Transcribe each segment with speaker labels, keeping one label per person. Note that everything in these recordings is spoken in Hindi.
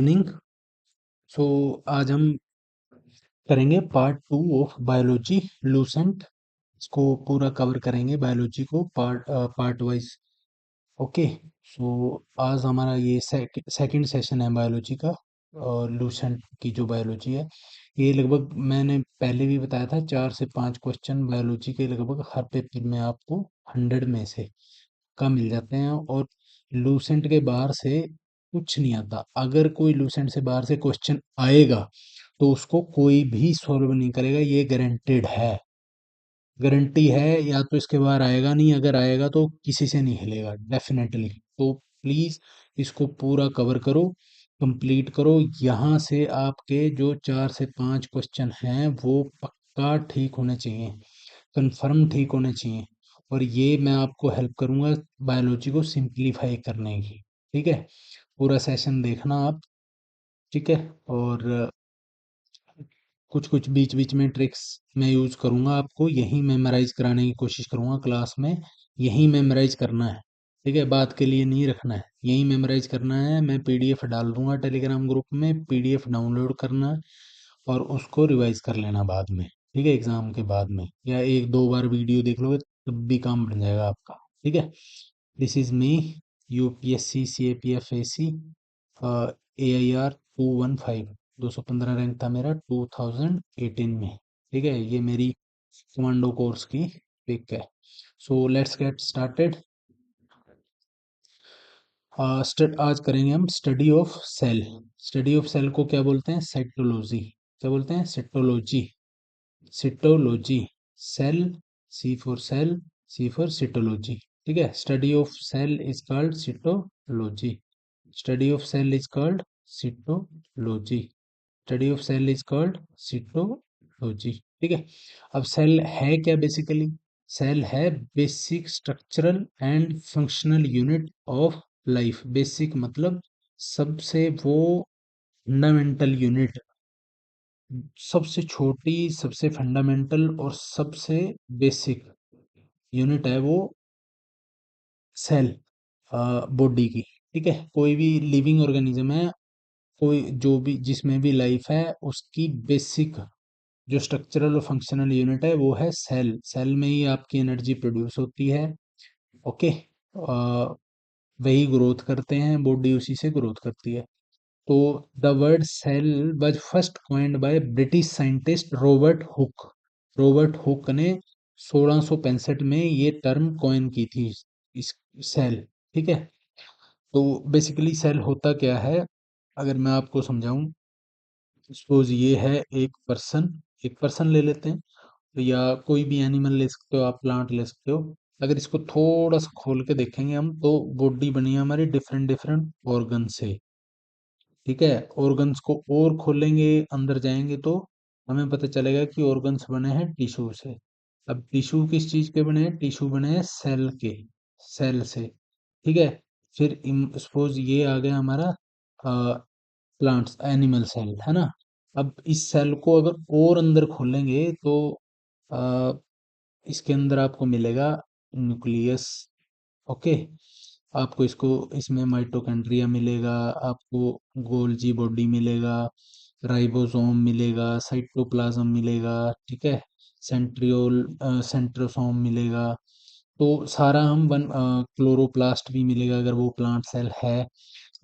Speaker 1: मॉर्निंग। सो आज हम करेंगे पार्ट 2 ऑफ बायोलॉजी लूसेंट। इसको पूरा कवर करेंगे बायोलॉजी को पार्ट वाइज। ओके। सो आज हमारा ये सेकंड सेशन है बायोलॉजी का। और लूसेंट की जो बायोलॉजी है, ये लगभग मैंने पहले भी बताया था 4 से 5 क्वेश्चन बायोलॉजी के लगभग हर पेपर में आपको 100 में से का मिल जाते हैं। और लूसेंट के बाहर से कुछ नहीं आता। अगर कोई लूसेंट से बाहर से क्वेश्चन आएगा तो उसको कोई भी सॉल्व नहीं करेगा, ये गारंटेड है। गारंटी है, या तो इसके बाहर आएगा नहीं, अगर आएगा तो किसी से नहीं हिलेगा डेफिनेटली। तो प्लीज इसको पूरा कवर करो, कंप्लीट करो। यहाँ से आपके जो 4 से 5 क्वेश्चन हैं वो पक्का ठीक होने चाहिए, कंफर्म ठीक होने चाहिए। और ये मैं आपको हेल्प करूंगा बायोलॉजी को सिंप्लीफाई करने की। ठीक है, पूरा सेशन देखना आप। ठीक है। और कुछ कुछ बीच बीच में ट्रिक्स मैं यूज करूंगा, आपको यही मेमोराइज कराने की कोशिश करूंगा क्लास में। यही मेमोराइज करना है, ठीक है, बात के लिए नहीं रखना है, यही मेमोराइज करना है। मैं पीडीएफ डाल दूंगा टेलीग्राम ग्रुप में, पीडीएफ डाउनलोड करना है और उसको रिवाइज कर लेना बाद में। ठीक है, एग्जाम के बाद में या 1-2 बार वीडियो देख लोगे तब भी काम बन जाएगा आपका। ठीक है। This is me, UPSC CAPF AC, AIR 215, 215 rank था मेरा 2018 में। ठीक है, ये मेरी कमांडो कोर्स की पिक है। So let's get started. आज करेंगे हम study of cell. Study of cell को क्या बोलते हैं? साइटोलॉजी। क्या बोलते हैं? Cytology. Cytology. Cell, C for cell, C for cytology. ठीक है, study of cell is called cytology. Study of cell is called cytology. Study of cell is called cytology. ठीक है। अब सेल है क्या बेसिकली? सेल है basic structural and functional unit of life. Basic मतलब सबसे वो फंडामेंटल यूनिट, सबसे छोटी, सबसे फंडामेंटल और सबसे बेसिक यूनिट है वो सेल, बॉडी की। ठीक है, कोई भी लिविंग ऑर्गेनिज्म है, कोई जो भी जिसमें भी लाइफ है, उसकी बेसिक जो स्ट्रक्चरल और फंक्शनल यूनिट है वो है सेल। सेल में ही आपकी एनर्जी प्रोड्यूस होती है। ओके। वही ग्रोथ करते हैं, बॉडी उसी से ग्रोथ करती है। तो the word cell was first coined by British scientist Robert Hooke. Robert Hooke ने 1665 में ये टर्म कॉइन की थी, इस सेल। ठीक है। तो बेसिकली सेल होता क्या है, अगर मैं आपको समझाऊं, सपोज ये है एक पर्सन, एक पर्सन ले लेते हैं, या कोई भी एनिमल ले सकते हो आप, प्लांट ले सकते हो। अगर इसको थोड़ा सा खोल के देखेंगे हम तो बॉडी बनी है हमारी डिफरेंट डिफरेंट ऑर्गन से। ठीक है, ऑर्गन्स को और खोलेंगे, अंदर जाएंगे तो हमें पता चलेगा कि ऑर्गन्स बने हैं टिश्यू से। अब टिश्यू किस चीज के बने हैं? टिश्यू बने हैं सेल के, सेल से। ठीक है। फिर सपोज ये आ गया हमारा प्लांट्स, एनिमल सेल है ना। अब इस सेल को अगर और अंदर खोलेंगे तो अ, इसके अंदर आपको मिलेगा न्यूक्लियस। ओके। आपको इसको इसमें माइटोकॉन्ड्रिया मिलेगा, आपको गोल्जी बॉडी मिलेगा, राइबोसोम मिलेगा, साइटोप्लाज्म मिलेगा। ठीक है, सेंट्रियोल, सेंट्रोसोम मिलेगा। तो सारा हम वन, क्लोरोप्लास्ट भी मिलेगा अगर वो प्लांट सेल है।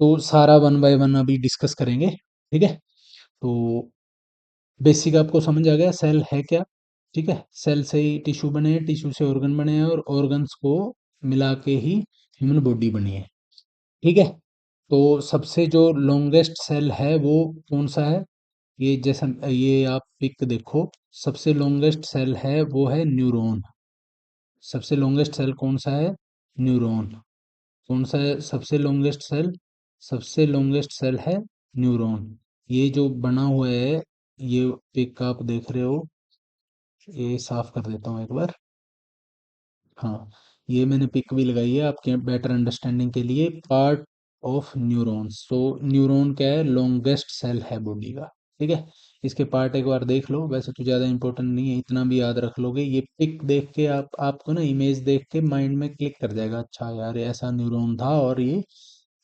Speaker 1: तो सारा वन बाय वन अभी डिस्कस करेंगे। ठीक है। तो बेसिक आपको समझ आ गया सेल है क्या। ठीक है, सेल से ही टिश्यू बने हैं, टिश्यू से ऑर्गन बने हैं, और ऑर्गन्स को मिला के ही ह्यूमन बॉडी बनी है। ठीक है। तो सबसे जो लॉन्गेस्ट सेल है वो कौन सा है? ये जैसा ये आप पिक देखो, सबसे लॉन्गेस्ट सेल है वो है न्यूरॉन। सबसे लॉन्गेस्ट सेल कौन सा है? न्यूरॉन। कौन सा है सबसे लॉन्गेस्ट सेल? सबसे लॉन्गेस्ट सेल है न्यूरॉन। ये जो बना हुआ है, ये पिक आप देख रहे हो, ये साफ कर देता हूँ एक बार। हाँ, ये मैंने पिक भी लगाई है आपके बेटर अंडरस्टैंडिंग के लिए। Part of neurons. तो न्यूरॉन क्या है? लॉन्गेस्ट सेल है बॉडी का। ठीक है, इसके पार्ट एक बार देख लो, वैसे तो ज़्यादा इंपॉर्टेंट नहीं है, इतना भी याद रख लोगे। ये पिक देख के आपको ना इमेज देख के माइंड में क्लिक कर जाएगा, अच्छा यार ऐसा न्यूरॉन था। और ये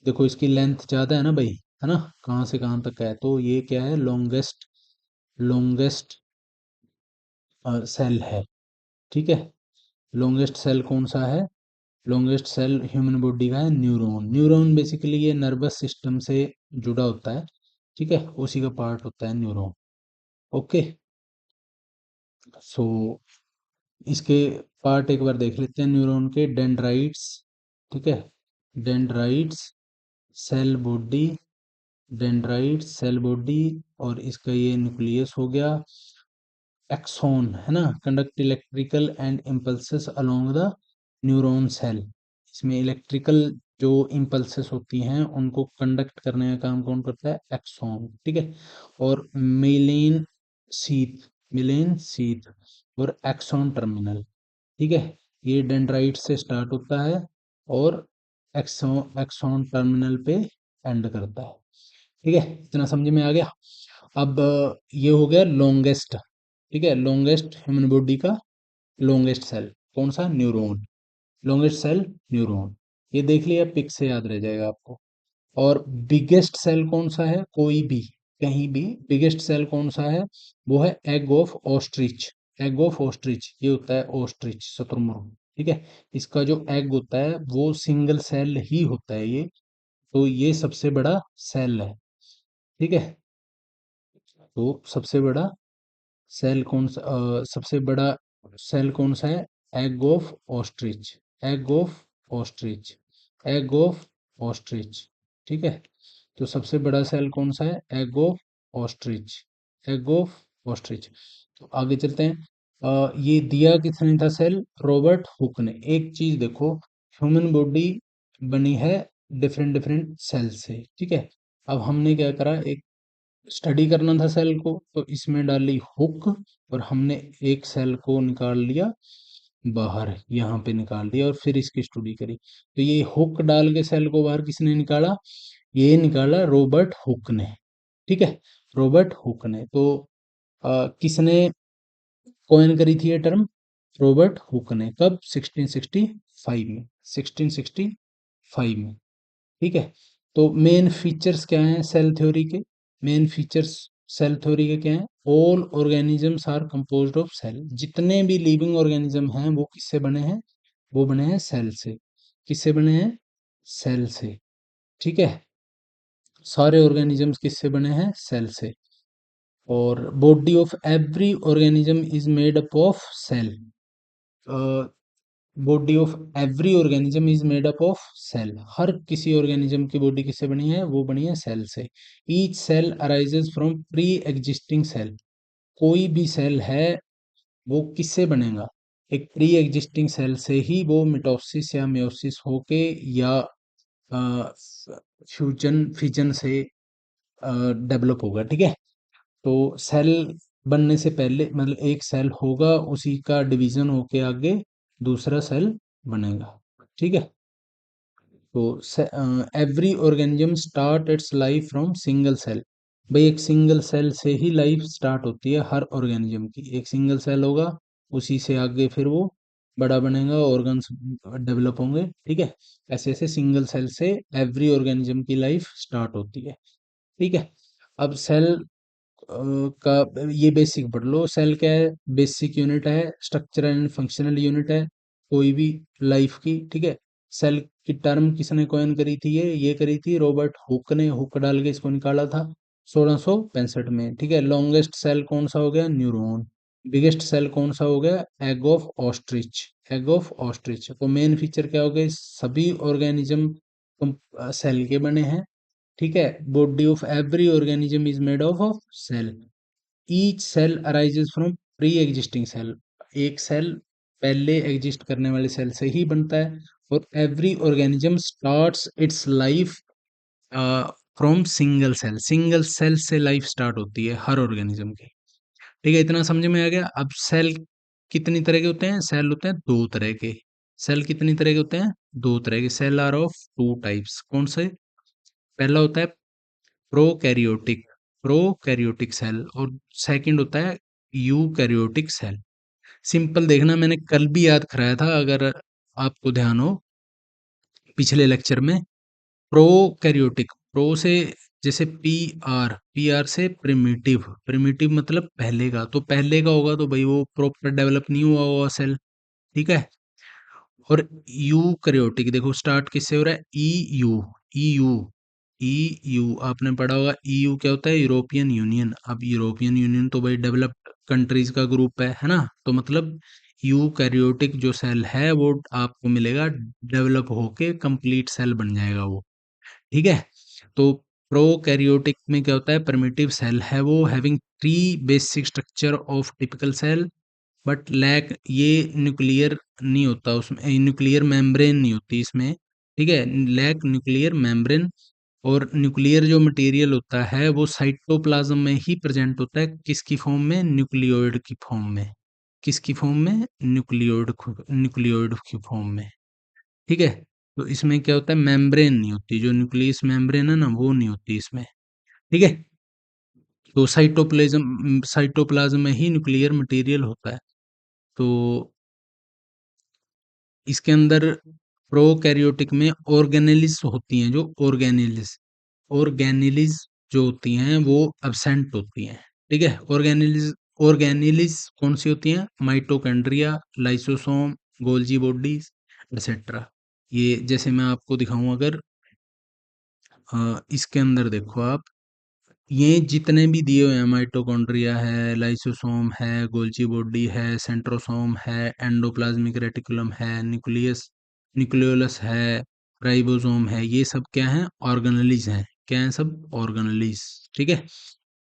Speaker 1: देखो इसकी लेंथ ज़्यादा है ना भाई, है ना, कहाँ से कहाँ तक है, तो ये क्या है, लॉन्गेस्ट सेल है। ठीक है, लॉन्गेस्ट सेल कौन सा है, लॉन्गेस्ट सेल ह्यूमन बॉडी का है न्यूरॉन। न्यूरॉन बेसिकली ये नर्वस सिस्टम से जुड़ा होता है, ठीक है, उसी का पार्ट होता है न्यूरॉन। ओके, सो इसके पार्ट एक बार देख लेते हैं न्यूरॉन के। डेंड्राइट्स, ठीक है, dendrites cell body, dendrites cell body, और इसका ये न्यूक्लियस हो गया। एक्सोन है ना, conduct electrical and impulses along the neuron cell. इसमें इलेक्ट्रिकल जो इम्पल्सेस होती हैं उनको कंडक्ट करने का काम कौन करता है, एक्सोन। ठीक है, और मेलेन शीथ, मिलेन शीथ और एक्सोन टर्मिनल। ठीक है, ये डेंड्राइट से स्टार्ट होता है और एक्सोन एक्सोन टर्मिनल पे एंड करता है। ठीक है, इतना समझ में आ गया। अब ये हो गया लॉन्गेस्ट, ठीक है, लॉन्गेस्ट ह्यूमन बॉडी का लॉन्गेस्ट सेल कौन सा, न्यूरॉन। लॉन्गेस्ट सेल न्यूरॉन, ये देख लिया, पिक से याद रह जाएगा आपको। और बिगेस्ट सेल कौन सा है, कोई भी कहीं भी बिगेस्ट सेल कौन सा है, वो है egg of ostrich. Egg of ostrich, ये होता है ऑस्ट्रिच शुतुरमुर्ग। ठीक है, इसका जो एग होता है वो सिंगल सेल ही होता है ये, तो ये सबसे बड़ा सेल है। ठीक है, तो सबसे बड़ा सेल कौन सा, सबसे बड़ा सेल कौन सा है, egg of ostrich, egg of ostrich, egg of ostrich. ठीक है, तो सबसे बड़ा सेल कौन सा है, egg of ostrich, egg of ostrich. तो आगे चलते हैं। ये दिया किसने था सेल, रॉबर्ट हुक ने। एक चीज देखो, ह्यूमन बॉडी बनी है डिफरेंट डिफरेंट सेल से। ठीक है, अब हमने क्या करा, एक स्टडी करना था सेल को, तो इसमें डाली हुक और हमने एक सेल को निकाल लिया बाहर, यहाँ पे निकाल दिया और फिर इसकी स्टडी करी। तो ये हुक डाल के सेल को बाहर किसने निकाला, ये निकाला रॉबर्ट हुक ने। ठीक है, रॉबर्ट हुक ने। तो किसने कॉइन करी थी ये टर्म, रॉबर्ट हुक ने। कब, 1665 में, 1665 में। ठीक है, तो मेन फीचर्स क्या हैं सेल थ्योरी के, मेन फीचर्स सेल थ्योरी के क्या हैं, all organisms are composed of cell. जितने भी लिविंग ऑर्गेनिज्म हैं वो किससे बने हैं, वो बने हैं सेल से। किससे बने हैं, सेल से। ठीक है, सारे ऑर्गेनिजम्स किससे बने हैं, सेल से। और body of every organism is made up of cell, body of every organism is made up of cell. हर किसी ऑर्गेनिज्म की बॉडी किससे बनी है, वो बनी है सेल से। Each cell arises from pre existing cell. कोई भी सेल है वो किससे बनेगा, एक प्री एग्जिस्टिंग सेल से ही वो मिटोसिस या मियोसिस होके या फ्यूजन फिजन से डेवलप होगा। ठीक है, तो सेल बनने से पहले मतलब एक सेल होगा, उसी का डिवीजन होके आगे दूसरा सेल बनेगा। ठीक है, तो every organism start its life from single cell. भाई एक सिंगल सेल से ही लाइफ स्टार्ट होती है हर ऑर्गेनिज्म की, एक सिंगल सेल होगा, उसी से आगे फिर वो बड़ा बनेगा, ऑर्गन्स डेवलप होंगे। ठीक है, ऐसे ऐसे सिंगल सेल से एवरी ऑर्गेनिज्म की लाइफ स्टार्ट होती है। ठीक है, अब सेल का ये बेसिक पढ़ लो। सेल क्या है, बेसिक यूनिट है, स्ट्रक्चरल एंड फंक्शनल यूनिट है कोई भी लाइफ की। ठीक है, सेल की टर्म किसने कॉइन करी थी, ये करी थी रॉबर्ट हुक ने, हुक डाल के इसको निकाला था 1665 में। ठीक है, लॉन्गेस्ट सेल कौन सा हो गया, न्यूरॉन। बिगेस्ट सेल कौन सा हो गया, egg of ostrich, egg of ostrich. तो मेन फीचर क्या हो गए, सभी ऑर्गेनिज्म सेल के बने हैं। ठीक है, body of every organism is made of cell. Each cell arises from pre existing cell. एक सेल पहले एग्जिस्ट करने वाले सेल से ही बनता है। और every organism starts its life from single cell, single cell से लाइफ स्टार्ट होती है हर ऑर्गेनिज्म की। ठीक है, इतना समझ में आ गया। अब सेल कितनी तरह के होते हैं, सेल होते हैं दो तरह के। सेल कितनी तरह के होते हैं, दो तरह के। Cell are of two types, कौन से, पहला होता है प्रोकैरियोटिक, प्रोकैरियोटिक सेल, और सेकंड होता है यूकैरियोटिक सेल। सिंपल देखना, मैंने कल भी याद कराया था अगर आपको ध्यान हो पिछले लेक्चर में। प्रोकैरियोटिक, प्रो से जैसे पी आर से प्रिमिटिव, प्रिमिटिव मतलब पहले का, तो पहले का होगा तो भाई वो प्रॉपर डेवलप नहीं हुआ होगा सेल, ठीक है। और यूकैरियोटिक देखो स्टार्ट किससे हो रहा है, ई यू आपने पढ़ा होगा, ईयू क्या होता है, यूरोपियन यूनियन। अब यूरोपियन यूनियन तो भाई डेवलप्ड कंट्रीज का ग्रुप है ना, तो मतलब यूकैरियोटिक जो सेल है वो आपको मिलेगा डेवलप होके कंप्लीट सेल बन जाएगा वो, ठीक है। तो प्रोकैरियोटिक में क्या होता है, प्रिमिटिव सेल है वो, having three basic structure of typical cell, but lack ये न्यूक्लियर नहीं होता उसमें, न्यूक्लियर मेम्ब्रेन नहीं होती इसमें, ठीक है, लैक न्यूक्लियर मेम्ब्रेन। और न्यूक्लियर जो मटेरियल होता है वो साइटोप्लाज्म में ही प्रेजेंट होता है, किसकी फॉर्म में, न्यूक्लियोइड की फॉर्म में, किसकी फॉर्म में, न्यूक्लियोइड की फॉर्म में, ठीक है। तो इसमें क्या होता है, मेम्ब्रेन नहीं होती, जो न्यूक्लियस मेम्ब्रेन है ना वो नहीं होती इसमें, ठीक है। तो साइटोप्लाज्म में ही न्यूक्लियर मटेरियल होता है। तो इसके अंदर प्रोकैरियोटिक में ऑर्गेनेलिस होती हैं, जो ऑर्गेनेलिस जो होती हैं वो एब्सेंट होती हैं, ठीक है। ऑर्गेनेलिस कौन सी होती हैं, mitochondria, lysosome, Golgi bodies etcetera. ये जैसे मैं आपको दिखाऊं अगर, इसके अंदर देखो आप, ये जितने भी दिए हुए हैं, माइटोकॉन्ड्रिया है, लाइसोसोम है, गोल्जी बॉडी है, सेंट्रोसोम है, एंडोप्लाज्मिक रेटिकुलम है, न्यूक्लियोलस है, राइबोसोम है, ये सब क्या है, ऑर्गेनेलिज हैं, क्या है सब, ऑर्गेनेलिज, ठीक है।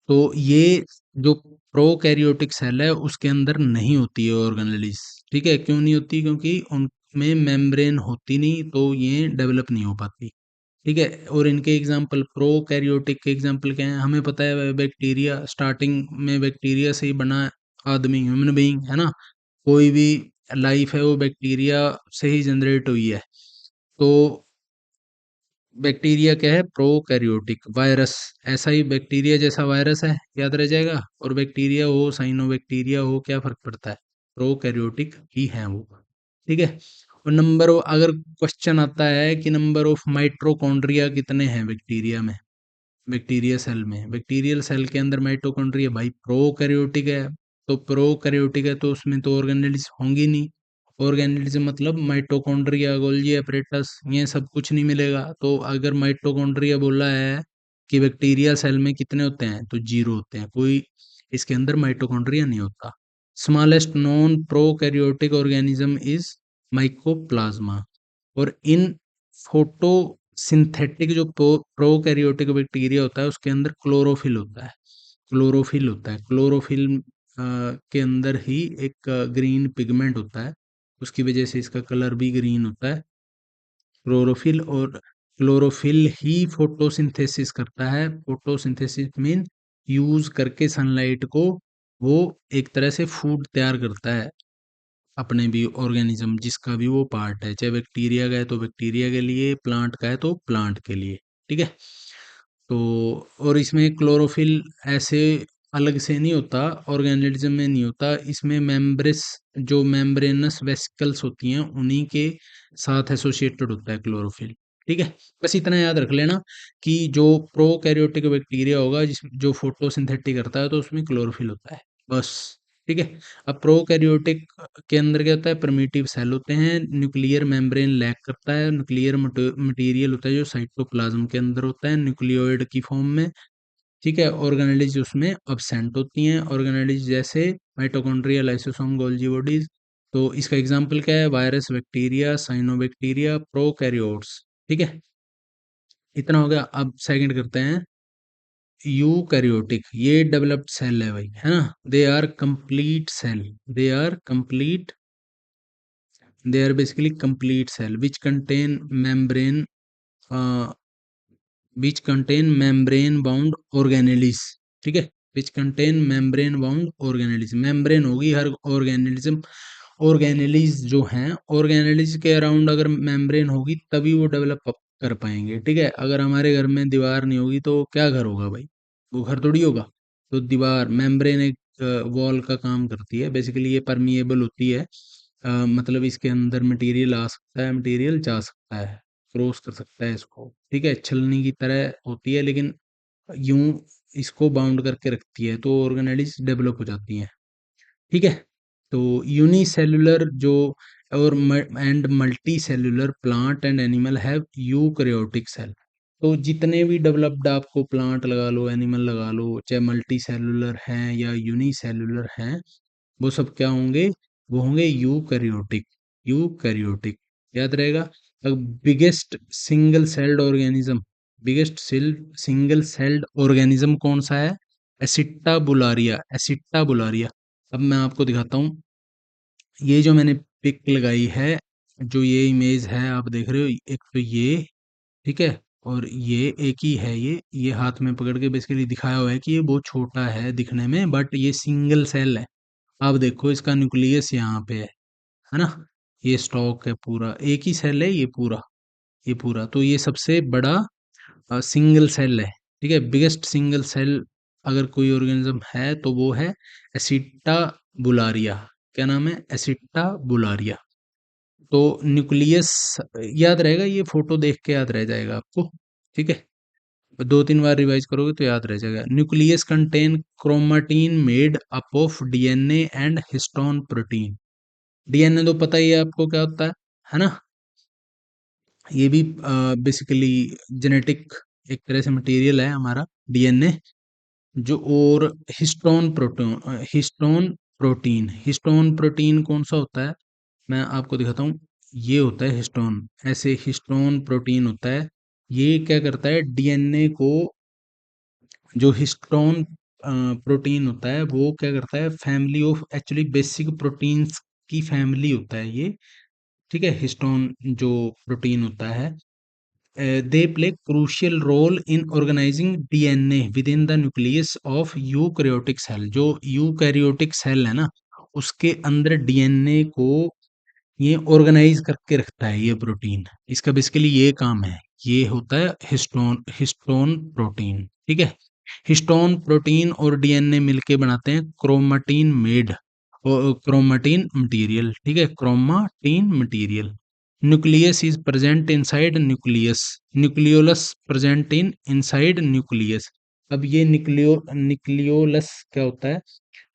Speaker 1: तो ये जो प्रोकैरियोटिक सेल है उसके अंदर नहीं होती है ऑर्गेनेलिज, ठीक है। क्यों नहीं होती, क्योंकि उनमें मेम्ब्रेन होती नहीं, तो ये डेवलप नहीं हो पाती, ठीक है। और इनके एग्जाम्पल, प्रोकैरियोटिक के एग्जाम्पल क्या है, हमें पता है बैक्टीरिया, स्टार्टिंग में बैक्टीरिया से ही बना आदमी, ह्यूमन बीइंग है ना, कोई भी लाइफ है वो बैक्टीरिया से ही जनरेट हुई है। तो बैक्टीरिया क्या है, प्रोकैरियोटिक, वायरस, ऐसा ही बैक्टीरिया जैसा वायरस है, याद रह जाएगा। और बैक्टीरिया हो, साइनोबैक्टीरिया हो, क्या फर्क पड़ता है, प्रोकैरियोटिक ही है वो, ठीक है। और नंबर, अगर क्वेश्चन आता है कि नंबर ऑफ माइटोकॉन्ड्रिया कितने हैं बैक्टीरिया में, बैक्टीरिया सेल में, बैक्टीरियल सेल के अंदर माइटोकॉन्ड्रिया, भाई प्रोकैरियोटिक है, तो प्रोकैरियोटिक है तो उसमें तो ऑर्गेनेल्स होंगी नहीं, ऑर्गेनेल्स मतलब माइटोकॉन्ड्रिया, गोल्जी एपरेटस, ये सब कुछ नहीं मिलेगा। तो अगर माइटोकॉन्ड्रिया बोला है कि बैक्टीरिया सेल में कितने होते हैं, तो जीरो होते हैं, कोई इसके अंदर माइटोकॉन्ड्रिया नहीं होता। Smallest non prokaryotic organism is mycoplasma. और इन फोटो सिंथेटिक जो प्रोकैरियोटिक बैक्टीरिया होता है उसके अंदर क्लोरोफिल होता है, क्लोरोफिल के अंदर ही एक ग्रीन पिगमेंट होता है, उसकी वजह से इसका कलर भी ग्रीन होता है, क्लोरोफिल। और क्लोरोफिल ही फोटोसिंथेसिस करता है, फोटोसिंथेसिस मीन यूज करके सनलाइट को वो एक तरह से फूड तैयार करता है, अपने भी ऑर्गेनिज्म जिसका भी वो पार्ट है, चाहे बैक्टीरिया का है तो बैक्टीरिया के लिए, प्लांट का है तो प्लांट के लिए, ठीक है। तो और इसमें क्लोरोफिल ऐसे अलग से नहीं होता, ऑर्गेनिज्म में नहीं होता, इसमें मेम्ब्रेस, जो मेम्ब्रेनस वेसिकल्स होती हैं उन्हीं के साथ एसोसिएटेड होता है क्लोरोफिल, ठीक है। बस इतना याद रख लेना कि जो प्रोकैरियोटिक बैक्टीरिया होगा जिस जो फोटोसिंथेटिक करता है तो उसमें क्लोरोफिल होता है, बस, ठीक है। अब प्रोकैरियोटिक के अंदर क्या होता है, प्रिमिटिव सेल होते हैं, न्यूक्लियर मेम्ब्रेन लैक करता है, न्यूक्लियर मटेरियल होता है जो साइटोप्लाज्म के अंदर होता है न्यूक्लियोइड की फॉर्म में, ठीक है। ऑर्गेनेलिज उसमें अब्सेंट होती हैं, ऑर्गेनेलिज जैसे माइटोकॉन्ड्रिया, लाइसोसोम, गोल्जी बॉडीज। तो इसका एग्जाम्पल क्या है, वायरस, बैक्टीरिया, साइनोबैक्टीरिया, प्रोकैरियोट्स, ठीक है। इतना हो गया। अब सेकंड करते हैं, यूकैरियोटिक, ये डेवलप्ड सेल है भाई, है ना, they are complete cell, they are complete, they are basically complete cell which contain membrane bound organelles, ठीक है, which contain membrane bound organelles, membrane होगी हर ऑर्गेनिज्म, ऑर्गेनेलिज जो हैं, ऑर्गेनेलिज के अराउंड अगर मेम्ब्रेन होगी तभी वो डेवलप कर पाएंगे, ठीक है। अगर हमारे घर में दीवार नहीं होगी तो क्या घर होगा भाई, वो घर थोड़ी होगा। तो दीवार, मेम्ब्रेन एक वॉल का काम करती है, बेसिकली ये परमिएबल होती है, मतलब इसके अंदर मटेरियल आ सकता है, मटेरियल जा सकता है, क्रॉस कर सकता है इसको, ठीक है, छलनी की तरह होती है, लेकिन यूं इसको बाउंड करके रखती है, तो ऑर्गेनेलिज डेवलप हो जाती हैं। ठीक है, तो यूनिसेलुलर जो और and multi cellular plant and animal have eukaryotic cell. तो जितने भी डेवलप्ड आपको प्लांट लगा लो, एनिमल लगा लो, चाहे मल्टी सेलुलर हैं या यूनिसेलुलर हैं, वो सब क्या होंगे? वो होंगे यूकैरियोटिक। यूकैरियोटिक याद रहेगा। अब biggest single celled organism, biggest single celled organism कौन सा है? एसिटा बुलारिया, एसिटा बुलारिया। अब मैं आपको दिखाता हूँ, ये जो मैंने पिक लगाई है, जो ये इमेज है आप देख रहे हो, एक तो ये, ठीक है, और ये एक ही है, ये हाथ में पकड़ के बेसिकली दिखाया हुआ है कि ये बहुत छोटा है दिखने में, बट ये सिंगल सेल है। आप देखो इसका न्यूक्लियस यहाँ पे है ना, ये स्टॉक है पूरा, एक ही सेल है ये पूरा, ये पूरा, तो ये सबसे बड़ा सिंगल सेल है। ठीक है, बिगेस्ट सिंगल सेल अगर कोई ऑर्गेनिज्म है तो वो है एसिटा बुलारिया। क्या नाम है? एसिटा बुलारिया। तो न्यूक्लियस याद रहेगा, ये फोटो देख के याद रह जाएगा आपको। ठीक है, दो तीन बार रिवाइज करोगे तो याद रह जाएगा। Nucleus contain chromatin made up of DNA and histone protein. DNA तो पता ही है आपको क्या होता है ना? ये भी बेसिकली जेनेटिक एक तरह से मटेरियल है हमारा डीएनए, जो और हिस्टोन प्रोटीन कौन सा होता है? मैं आपको दिखाता हूँ, ये होता है हिस्टोन, ऐसे हिस्टोन प्रोटीन होता है। ये क्या करता है? डीएनए को, जो हिस्टोन प्रोटीन होता है वो क्या करता है? Family of actually basic proteins की फैमिली होता है ये। ठीक है, हिस्टोन जो प्रोटीन होता है, they play crucial role in organizing DNA within the nucleus of eukaryotic cell। जो यूकैरियोटिक सेल है ना, उसके अंदर डीएनए को ये ऑर्गेनाइज करके रखता है ये प्रोटीन। इसका बेसिकली ये काम है, ये होता है हिस्टोन हिस्टोन प्रोटीन। ठीक है, हिस्टोन प्रोटीन और डीएनए मिलके बनाते हैं क्रोमाटीन मेड, क्रोमाटीन मटेरियल। ठीक है, chromatin material. Nucleus is present inside nucleus, nucleolus present in inside nucleus. अब ये न्यूक्लियोलस क्या होता है?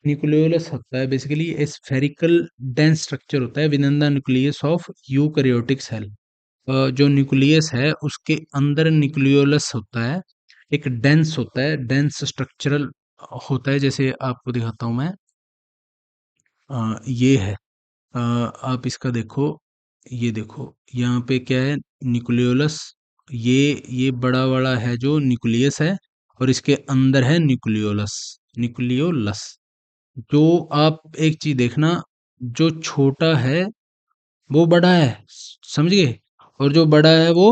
Speaker 1: न्यूक्लियोलस होता है बेसिकली स्फेरिकल डेंस स्ट्रक्चर होता है within the nucleus of eukaryotic cell. जो न्यूक्लियस है उसके अंदर न्यूक्लियोलस होता है, एक डेंस होता है, डेंस स्ट्रक्चरल होता है। जैसे आपको दिखाता हूँ मैं, ये है, आप इसका देखो, ये देखो यहाँ पे क्या है? न्यूक्लियोलस। ये बड़ा बड़ा है जो न्यूक्लियस है, और इसके अंदर है न्यूक्लियोलस, न्यूक्लियोलस। जो आप एक चीज देखना, जो छोटा है वो बड़ा है, समझ गए, और जो बड़ा है वो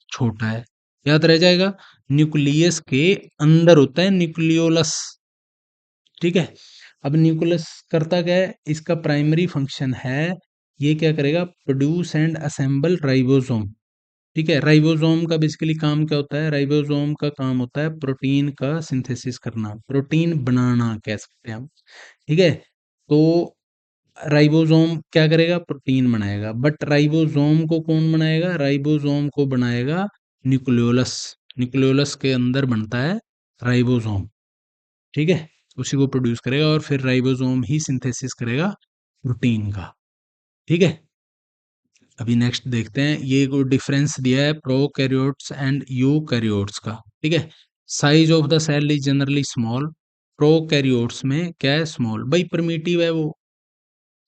Speaker 1: छोटा है। याद रह जाएगा, न्यूक्लियस के अंदर होता है न्यूक्लियोलस। ठीक है, अब न्यूक्लियस करता क्या है? इसका प्राइमरी फंक्शन है, ये क्या करेगा? Produce and assemble ribosome. ठीक है, राइबोसोम का बेसिकली काम क्या होता है? राइबोसोम का काम होता है प्रोटीन का सिंथेसिस करना, प्रोटीन बनाना कह सकते हैं हम। ठीक है, तो राइबोसोम क्या करेगा? प्रोटीन बनाएगा, बट राइबोसोम को कौन बनाएगा? राइबोसोम को बनाएगा न्यूक्लियोलस। न्यूक्लियोलस के अंदर बनता है राइबोसोम। ठीक है, उसी को प्रोड्यूस करेगा, और फिर राइबोसोम ही सिंथेसिस करेगा प्रोटीन का। ठीक है, अभी नेक्स्ट देखते हैं, ये कोई डिफरेंस दिया है प्रोकैरियोट्स एंड यूकैरियोट्स का। ठीक है, size of the cell is generally small. Prokaryotes में क्या है? स्मॉल। भाई प्रिमिटिव है वो,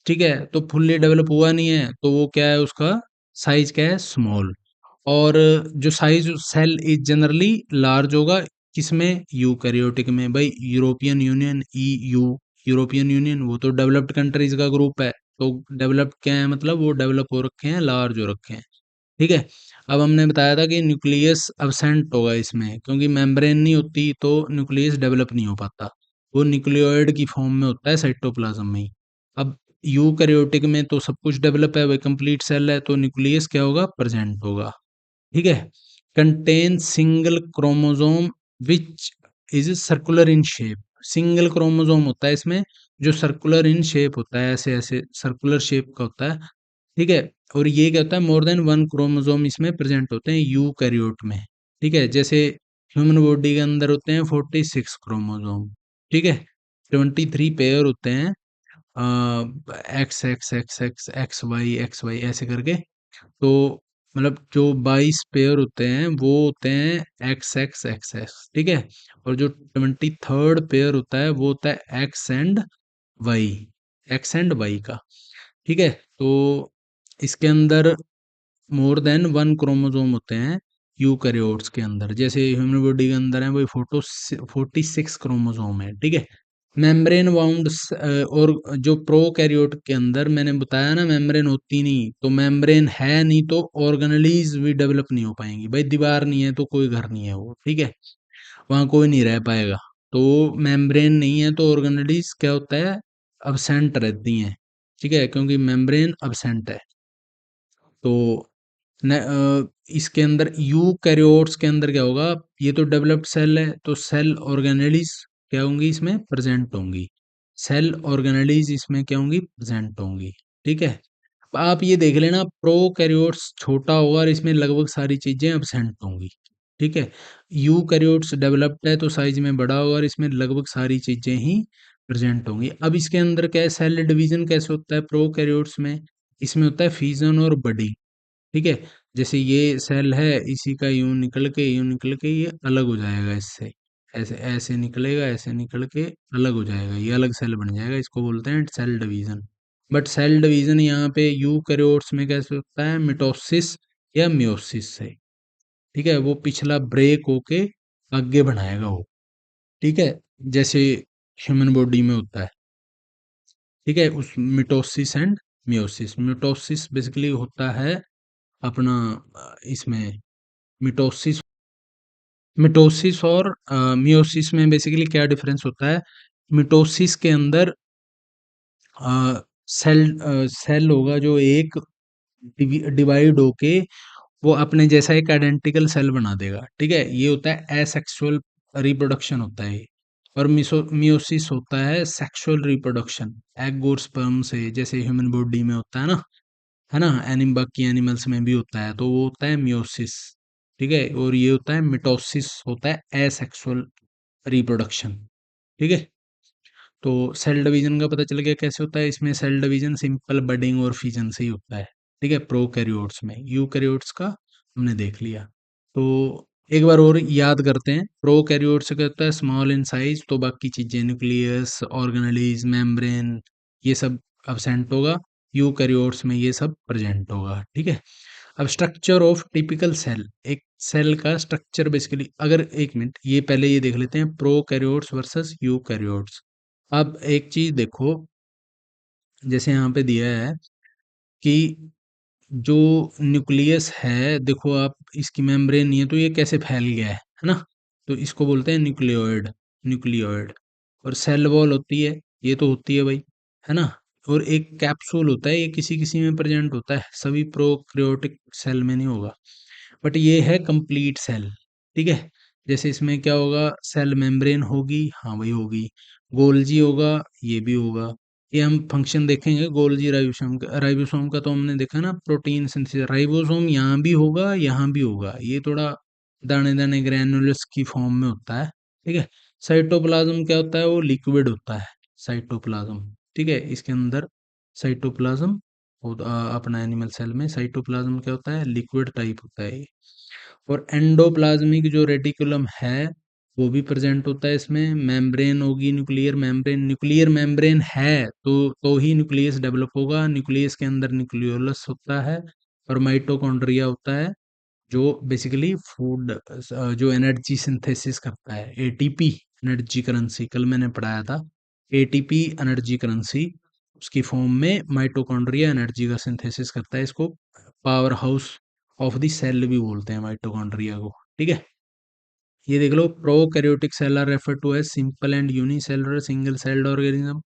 Speaker 1: ठीक है, तो फुल्ली डेवलप हुआ नहीं है, तो वो क्या है? उसका साइज क्या है? स्मॉल। और जो size cell is generally large होगा, किसमें? यूकैरियोटिक में। भाई European Union, EU, European Union वो तो डेवलप्ड कंट्रीज का ग्रुप है, तो डेवलप्ड क्या है? मतलब वो डेवलप हो रखे हैं, लार्ज हो रखे हैं। ठीक है, अब हमने बताया था कि न्यूक्लियस अब्सेंट होगा इसमें, क्योंकि मेम्ब्रेन नहीं होती तो न्यूक्लियस डेवलप नहीं हो पाता, वो न्यूक्लियोइड की फॉर्म में होता है साइटोप्लाज्म में ही। अब यूकैरियोटिक में तो सब कुछ डेवलप है, वही कंप्लीट सेल है, तो न्यूक्लियस क्या होगा? प्रेजेंट होगा। ठीक है, contain single chromosome which is circular in shape. Single chromosome होता है इसमें, जो सर्कुलर इन शेप होता है, ऐसे ऐसे सर्कुलर शेप का होता है। ठीक है, और ये क्या होता है? मोर देन वन क्रोमोसोम इसमें प्रेजेंट होते हैं यूकैरियोट में। ठीक है, जैसे ह्यूमन बॉडी के अंदर होते हैं 46 क्रोमोसोम, ठीक है। 23 पेयर होते हैं, X X X X X Y ऐसे करके। तो मतलब जो 22 पेयर होते हैं वो होते हैं एक्स एक्स एक्स एक्स, ठीक है। और जो 23rd पेयर होता है वो होता है X and Y, X and Y का, ठीक है। तो इसके अंदर मोर देन वन क्रोमोसोम होते हैं यूकैरियोट्स के अंदर, जैसे ह्यूमन बॉडी के अंदर है वही 46 क्रोमोसोम है, ठीक है। मेम्ब्रेन बाउंड और जो प्रोकैरियोट के अंदर मैंने बताया ना मेम्ब्रेन होती नहीं, तो मेम्ब्रेन है नहीं तो ऑर्गेनेलीज भी डेवलप नहीं हो पाएंगी भाई, दीवार नहीं है तो कोई घर नहीं है वो, ठीक है, वहाँ कोई नहीं रह पाएगा। तो मेम्ब्रेन नहीं है तो ऑर्गेनेलीज क्या होता है, अब्सेंट रहती हैं, ठीक है, क्योंकि मेम्ब्रेन अब्सेंट है। तो इसके अंदर यूकैरियोट्स के अंदर क्या होगा, ये तो डेवलप्ड सेल है तो सेल ऑर्गेनेलीज क्या होंगी इसमें प्रेजेंट होंगी, सेल ऑर्गेनेलीज इसमें क्या होंगी प्रेजेंट होंगी, ठीक है। अब आप ये देख लेना प्रोकैरियोट्स छोटा होगा और इसमें लगभग सारी चीजें अब्सेंट होंगी, ठीक है। यूकैरियोट्स डेवलप्ड है तो साइज में बड़ा होगा और इसमें लगभग सारी चीजें ही प्रेजेंट होंगी। अब इसके अंदर क्या है, सेल डिवीजन कैसे होता है प्रोकैरियोट्स में, इसमें होता है फिजन और बडिंग, ठीक है। जैसे ये सेल है, इसी का यूं निकल के ये अलग हो जाएगा इससे, ऐसे ऐसे निकलेगा, ऐसे निकल के अलग हो जाएगा, ये अलग सेल बन जाएगा, इसको बोलते हैं cell division. But cell division यहाँ पे यूकैरियोट्स में कैसे होता है, मिटोसिस या मियोसिस से, ठीक है, वो पिछला ब्रेक होके आगे बढ़ाएगा वो, ठीक है, जैसे ह्यूमन बॉडी में होता है, ठीक है। उस mitosis and meiosis, mitosis basically होता है अपना इसमें मिटोसिस, मिटोसिस और मियोसिस में बेसिकली क्या डिफरेंस होता है, मिटोसिस के अंदर सेल सेल होगा जो एक डिवाइड होके वो अपने जैसा एक आइडेंटिकल सेल बना देगा, ठीक है, ये होता है एसेक्सुअल रिप्रोडक्शन होता है। और मियोसिस होता है सेक्सुअल रिप्रोडक्शन, एग और स्पर्म से, जैसे ह्यूमन बॉडी में होता है ना, बाकी एनिमल्स में भी होता है, तो वो होता है मियोसिस, ठीक है। और ये होता है मिटोसिस, होता है एसेक्सुअल रिप्रोडक्शन, ठीक है। तो सेल डिवीजन का पता चल गया कैसे होता है, इसमें सेल डिवीजन सिंपल बडिंग और फिजन से ही होता है, ठीक है, प्रोकैरियोट्स में। यूकैरियोट्स का हमने देख लिया। तो एक बार और याद करते हैं, प्रोकैरियोट्स का होता है स्मॉल इन साइज, तो बाकी चीजें न्यूक्लियस, ऑर्गेनेलीज, मेम्ब्रेन, ये सब अब्सेंट होगा, यूकैरियोट्स में ये सब प्रेजेंट होगा, ठीक है। अब स्ट्रक्चर ऑफ टिपिकल सेल, एक सेल का स्ट्रक्चर बेसिकली, अगर एक मिनट ये पहले ये देख लेते हैं प्रोकैरियोट्स वर्सेस यूकैरियोट्स। अब एक चीज देखो, जैसे यहाँ पे दिया है कि जो न्यूक्लियस है, देखो आप इसकी मेम्ब्रेन नहीं है तो ये कैसे फैल गया है ना, तो इसको बोलते हैं न्यूक्लियोइड, न्यूक्लियोइड। और सेल वॉल होती है, ये तो होती है भाई, है ना। और एक कैप्सूल होता है, ये किसी किसी में प्रेजेंट होता है, सभी प्रोक्रियोटिक सेल में नहीं होगा, बट ये है कंप्लीट सेल, ठीक है। जैसे इसमें क्या होगा, सेल मेम्ब्रेन होगी, हाँ वही होगी, गोल्जी होगा, ये भी होगा। ये हम फंक्शन देखेंगे गोल्जी राइबोसोम का, राइबोसोम का तो हमने देखा ना प्रोटीन सिंथेसिस, राइबोसोम यहाँ भी होगा यहाँ भी होगा, ये थोड़ा दाने दाने ग्रैन्युलस की फॉर्म में होता है, ठीक है। साइटोप्लाज्म क्या होता है, वो लिक्विड होता है, साइटोप्लाज्म, ठीक है। इसके अंदर साइटोप्लाज्म अपना एनिमल सेल में साइटोप्लाज्म क्या होता है, लिक्विड टाइप होता है ये। और एंडोप्लाज्मिक जो रेटिकुलम है वो भी प्रेजेंट होता है इसमें, मेम्ब्रेन होगी, न्यूक्लियर मेम्ब्रेन, न्यूक्लियर मेम्ब्रेन है तो ही न्यूक्लियस डेवलप होगा, न्यूक्लियस के अंदर न्यूक्लियोलस होता है और माइटोकॉन्ड्रिया होता है, जो बेसिकली फूड जो एनर्जी सिंथेसिस करता है, एटीपी एनर्जी करेंसी, कल मैंने पढ़ाया था, एटीपी एनर्जी करेंसी, उसकी फॉर्म में माइटोकॉन्ड्रिया एनर्जी का सिंथेसिस करता है, इसको power house of the cell भी बोलते हैं माइटोकॉन्ड्रिया को, ठीक है। ये देख लो, prokaryotic cell are refer to as simple and unicellular single celled organism,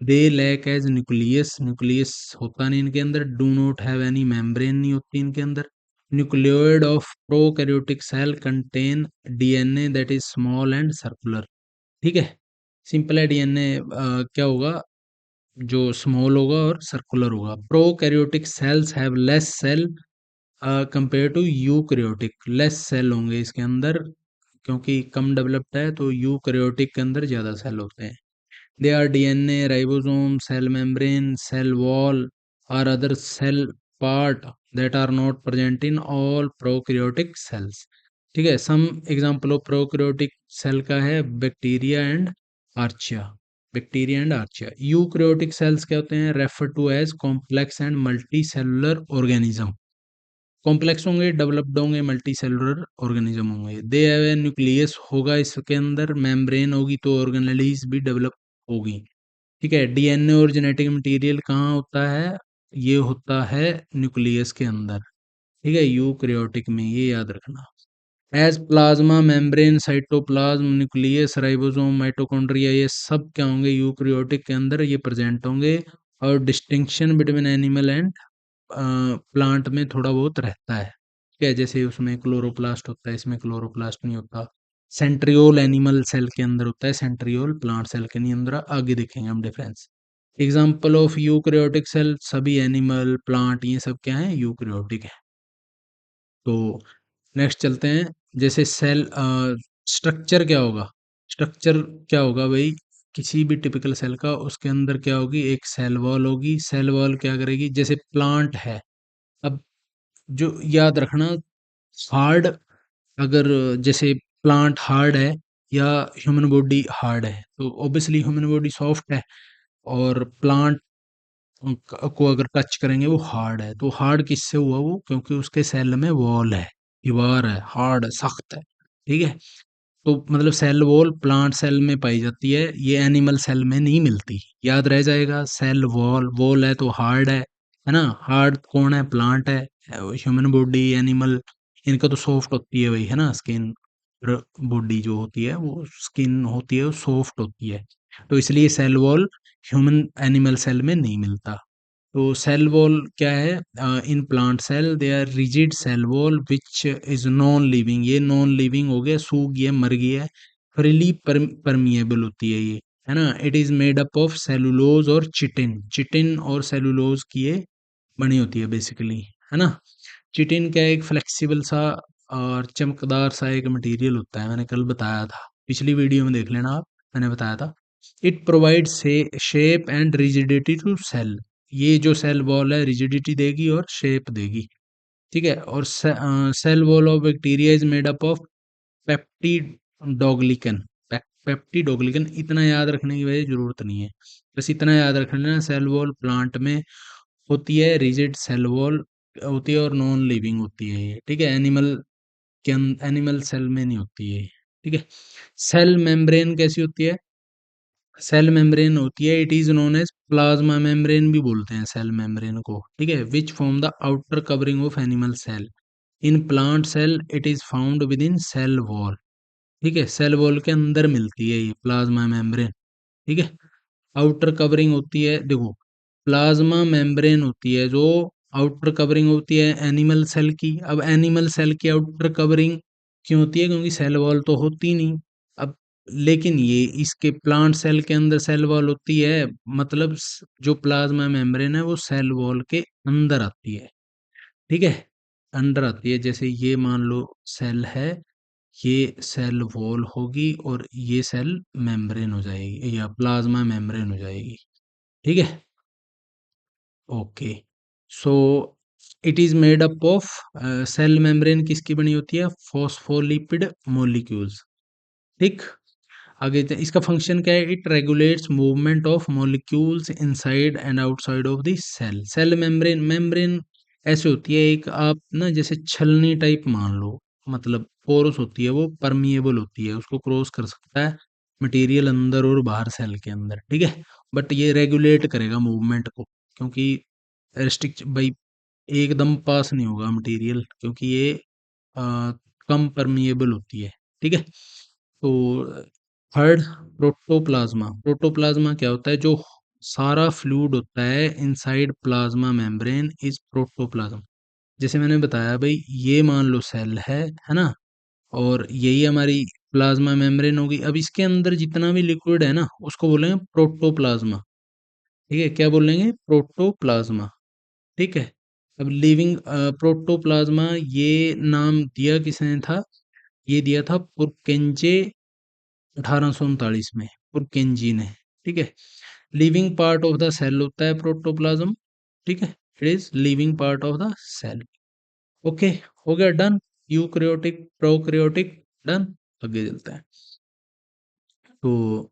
Speaker 1: they lack as nucleus, nucleus होता नहीं इनके अंदर, do not have any membrane नहीं होती इनके अंदर, nucleoid of prokaryotic cell contain DNA that is small and circular, ठीक है। सिंपल है डीएनए क्या होगा, जो स्मॉल होगा और सर्कुलर होगा। Prokaryotic cells have less cell compare to eukaryotic, less cell होंगे इसके अंदर क्योंकि कम डेवलप्ड है, तो यूकैरियोटिक के अंदर ज़्यादा सेल होते हैं। They are DNA, ribosome, cell membrane, cell wall और other cell part that are not present in all prokaryotic cells. ठीक है, some example of prokaryotic cell का है bacteria and archaea. Bacteria and archaea. Eukaryotic cells क्या होते हैं? Refer to as complex and multi cellular organism. Complex होंगे, डेवलप्ड होंगे, मल्टी सेलुलर ऑर्गेनिज्म होंगे। दे हैव ए न्यूक्लियस होगा इसके अंदर, मेम्ब्रेन होगी, तो ऑर्गेनेलिज भी डेवलप होगी। ठीक है, डीएनए और जेनेटिक मटेरियल कहाँ होता है? ये होता है न्यूक्लियस के अंदर। ठीक है, यूकैरियोटिक में, ये याद रखना। As plasma, membrane, cytoplasm, nucleus, ribosome, mitochondria, ये सब क्या होंगे? यूकैरियोटिक के अंदर ये प्रेजेंट होंगे। और distinction between animal and plant में थोड़ा बहुत रहता है। ठीक है, जैसे उसमें क्लोरोप्लास्ट होता है, इसमें क्लोरोप्लास्ट नहीं होता। सेंट्रियोल एनिमल सेल के अंदर होता है, सेंट्रियोल प्लांट सेल के नहीं अंदर। आगे देखेंगे हम difference. Example of eukaryotic cell, सभी एनिमल, प्लांट, ये सब क्या है? यूकैरियोटिक है। तो नेक्स्ट चलते हैं। जैसे सेल स्ट्रक्चर क्या होगा? स्ट्रक्चर क्या होगा भाई किसी भी टिपिकल सेल का? उसके अंदर क्या होगी? एक सेल वॉल होगी। सेल वॉल क्या करेगी? जैसे प्लांट है, अब जो याद रखना, हार्ड, अगर जैसे प्लांट हार्ड है या ह्यूमन बॉडी हार्ड है, तो ऑब्वियसली ह्यूमन बॉडी सॉफ्ट है, और प्लांट को अगर टच करेंगे वो हार्ड है। तो हार्ड किससे हुआ? वो क्योंकि उसके सेल में वॉल है, दीवार है, हार्ड है, सख्त है। ठीक है, तो मतलब सेल वॉल प्लांट सेल में पाई जाती है, ये एनिमल सेल में नहीं मिलती। याद रह जाएगा, सेल वॉल, वॉल है तो हार्ड है ना? हार्ड कौन है? प्लांट है। ह्यूमन बॉडी, एनिमल, इनका तो सॉफ्ट होती है भाई, है ना? स्किन, बॉडी जो होती है वो स्किन होती है, वो सॉफ्ट होती है। तो इसलिए cell wall human animal cell में नहीं मिलता। तो सेल वॉल क्या है? In plant cell they are rigid cell wall which is non living. ये नॉन लिविंग हो गया, सूख गया, मर गया है। फ्रीली परमिएबल होती है ये, है ना? It is made up of cellulose और चिटिन। चिटिन और सेलुलोज की ये बनी होती है बेसिकली, है ना? चिटिन क्या है? एक फ्लेक्सिबल सा और चमकदार सा एक मटेरियल होता है, मैंने कल बताया था, पिछली वीडियो में देख लेना आप, मैंने बताया था। It provides shape and rigidity to cell. ये जो सेल वॉल है रिजिडिटी देगी और शेप देगी। ठीक है, और cell wall of bacteria is made up of peptidoglycan. Peptidoglycan इतना याद रखने की वजह जरूरत नहीं है, बस इतना याद रख लेना, सेल वॉल प्लांट में होती है, रिजिड सेल वॉल होती है, और नॉन लिविंग होती है ये। ठीक है, एनिमल के एनिमल सेल में नहीं होती है। ठीक है, सेल मेम्ब्रेन कैसी होती है? सेल मेम्ब्रेन होती है, it is known as plasma membrane भी बोलते हैं सेल मेम्ब्रेन को। ठीक है, which form the outer covering of animal cell. In plant cell it is found within cell wall. ठीक है, सेल वॉल के अंदर मिलती है ये प्लाज्मा मेम्ब्रेन। ठीक है, आउटर कवरिंग होती है, देखो, प्लाज्मा मेम्ब्रेन होती है जो आउटर कवरिंग होती है एनिमल सेल की। अब एनिमल सेल की आउटर कवरिंग क्यों होती है? क्योंकि सेल वॉल तो होती नहीं। अब लेकिन ये इसके प्लांट सेल के अंदर सेल वॉल होती है, मतलब जो प्लाज्मा मेम्ब्रेन है वो सेल वॉल के अंदर आती है। ठीक है, अंदर आती है। जैसे ये मान लो सेल है, ये सेल वॉल होगी और ये सेल मेम्ब्रेन हो जाएगी या प्लाज्मा मेम्ब्रेन हो जाएगी। ठीक है, okay. So it is made up of, cell membrane किसकी बनी होती है? Phospholipid molecules. ठीक, आगे इसका फंक्शन क्या है? It regulates movement of molecules inside and outside of the cell. Cell membrane, membrane ऐसे होती है एक, आप ना जैसे छलनी टाइप मान लो, मतलब पोरस होती है, वो परमिएबल होती है, उसको क्रॉस कर सकता है मटेरियल अंदर और बाहर सेल के अंदर। ठीक है, बट ये रेगुलेट करेगा मूवमेंट को, क्योंकि रेस्ट्रिक्ट भाई एकदम पास नहीं होगा मटेरियल, क्योंकि ये अ, कम परमिएबल होती है। ठीक है, तो थर्ड, प्रोटोप्लाज्मा। प्रोटोप्लाज्मा क्या होता है? जो सारा फ्लूइड होता है inside plasma membrane is protoplasm. जैसे मैंने बताया भाई, ये मान लो सेल है ना? और यही हमारी प्लाज्मा मेम्ब्रेन होगी। अब इसके अंदर जितना भी लिक्विड है ना, उसको बोलेंगे प्रोटोप्लाज्मा। ठीक है, क्या बोलेंगे? प्रोटोप्लाज्मा। ठीक है, अब लिविंग प्रोटोप्लाज्मा, ये नाम दिया किसने था? ये दिया था पुरकेंजे 1839 में, पुरकेंजी ने। ठीक है। Living part of the cell होता है प्रोटोप्लाज्म। ठीक है, it is living part of the cell. Okay, हो गया डन। Eukaryotic, prokaryotic, done. आगे चलते हैं। तो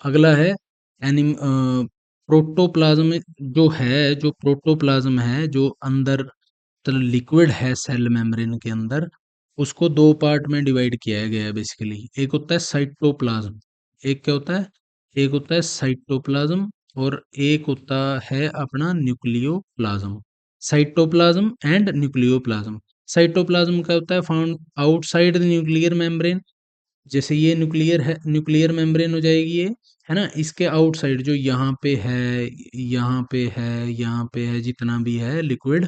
Speaker 1: अगला है प्रोटोप्लाज्म। जो प्रोटोप्लाज्म है, जो अंदर लिक्विड है सेल मेम्ब्रेन के अंदर, उसको दो पार्ट में डिवाइड किया गया है बेसिकली। एक होता है साइटोप्लाज्म, एक क्या होता है, एक होता है साइटोप्लाज्म, और एक होता है अपना nucleoplasm. Cytoplasm and nucleoplasm. Cytoplasm क्या होता है, found outside the nuclear membrane. जैसे ये न्यूक्लियर है, न्यूक्लियर मेम्ब्रेन हो जाएगी ये, है ना। इसके आउटसाइड जो यहाँ पे है, यहाँ पे है, यहाँ पे है, जितना भी है लिक्विड,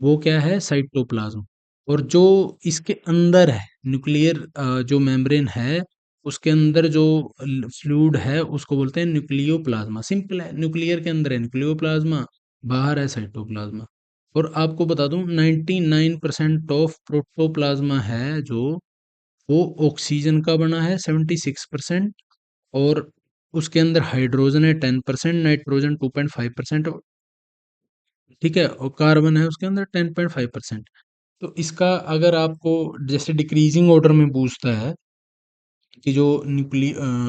Speaker 1: वो क्या है, साइटोप्लाज्म। और जो इसके अंदर है, न्यूक्लियर जो मेम्ब्रेन है, उसके अंदर जो फ्लूइड है, उसको बोलते हैं न्यूक्लियोप्लाज्मा। सिंपल है, न्यूक्लियर के अंदर है न्यूक्लियोप्लाज्मा, बाहर है साइटोप्लाज्मा। और आपको बता दूं 99% ऑफ प्रोटोप्लाज्मा है जो, वो ऑक्सीजन का बना है 76%, और उसके अंदर हाइड्रोजन है 10%, नाइट्रोजन 2.5%, ठीक है, और कार्बन है उसके अंदर 10.5%। तो इसका अगर आपको जैसे डिक्रीजिंग ऑर्डर में पूछता है कि जो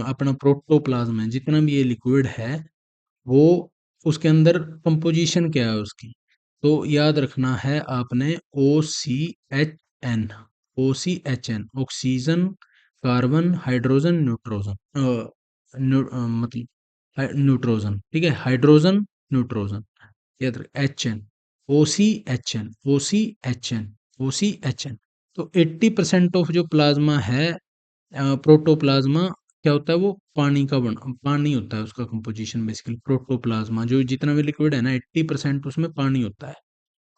Speaker 1: अपना प्रोटोप्लाज्म है, जितना भी ये लिक्विड है, वो उसके अंदर कंपोजिशन क्या है उसकी, तो याद रखना है आपने OCHN। OCHN, oxygen, carbon, hydrogen, nitrogen, मतलब न्यूट्रोजन, ठीक है, हाइड्रोजन, न्यूट्रोजन, याद रख, HN, OCHN, OCHN, OCHN। तो 80% ऑफ जो प्लाज्मा है, प्रोटोप्लाज्मा, क्या होता है, वो पानी का बना, पानी होता है उसका कंपोजिशन बेसिकली। प्रोटोप्लाज्मा जो जितना भी लिक्विड है ना, 80% उसमें पानी होता है।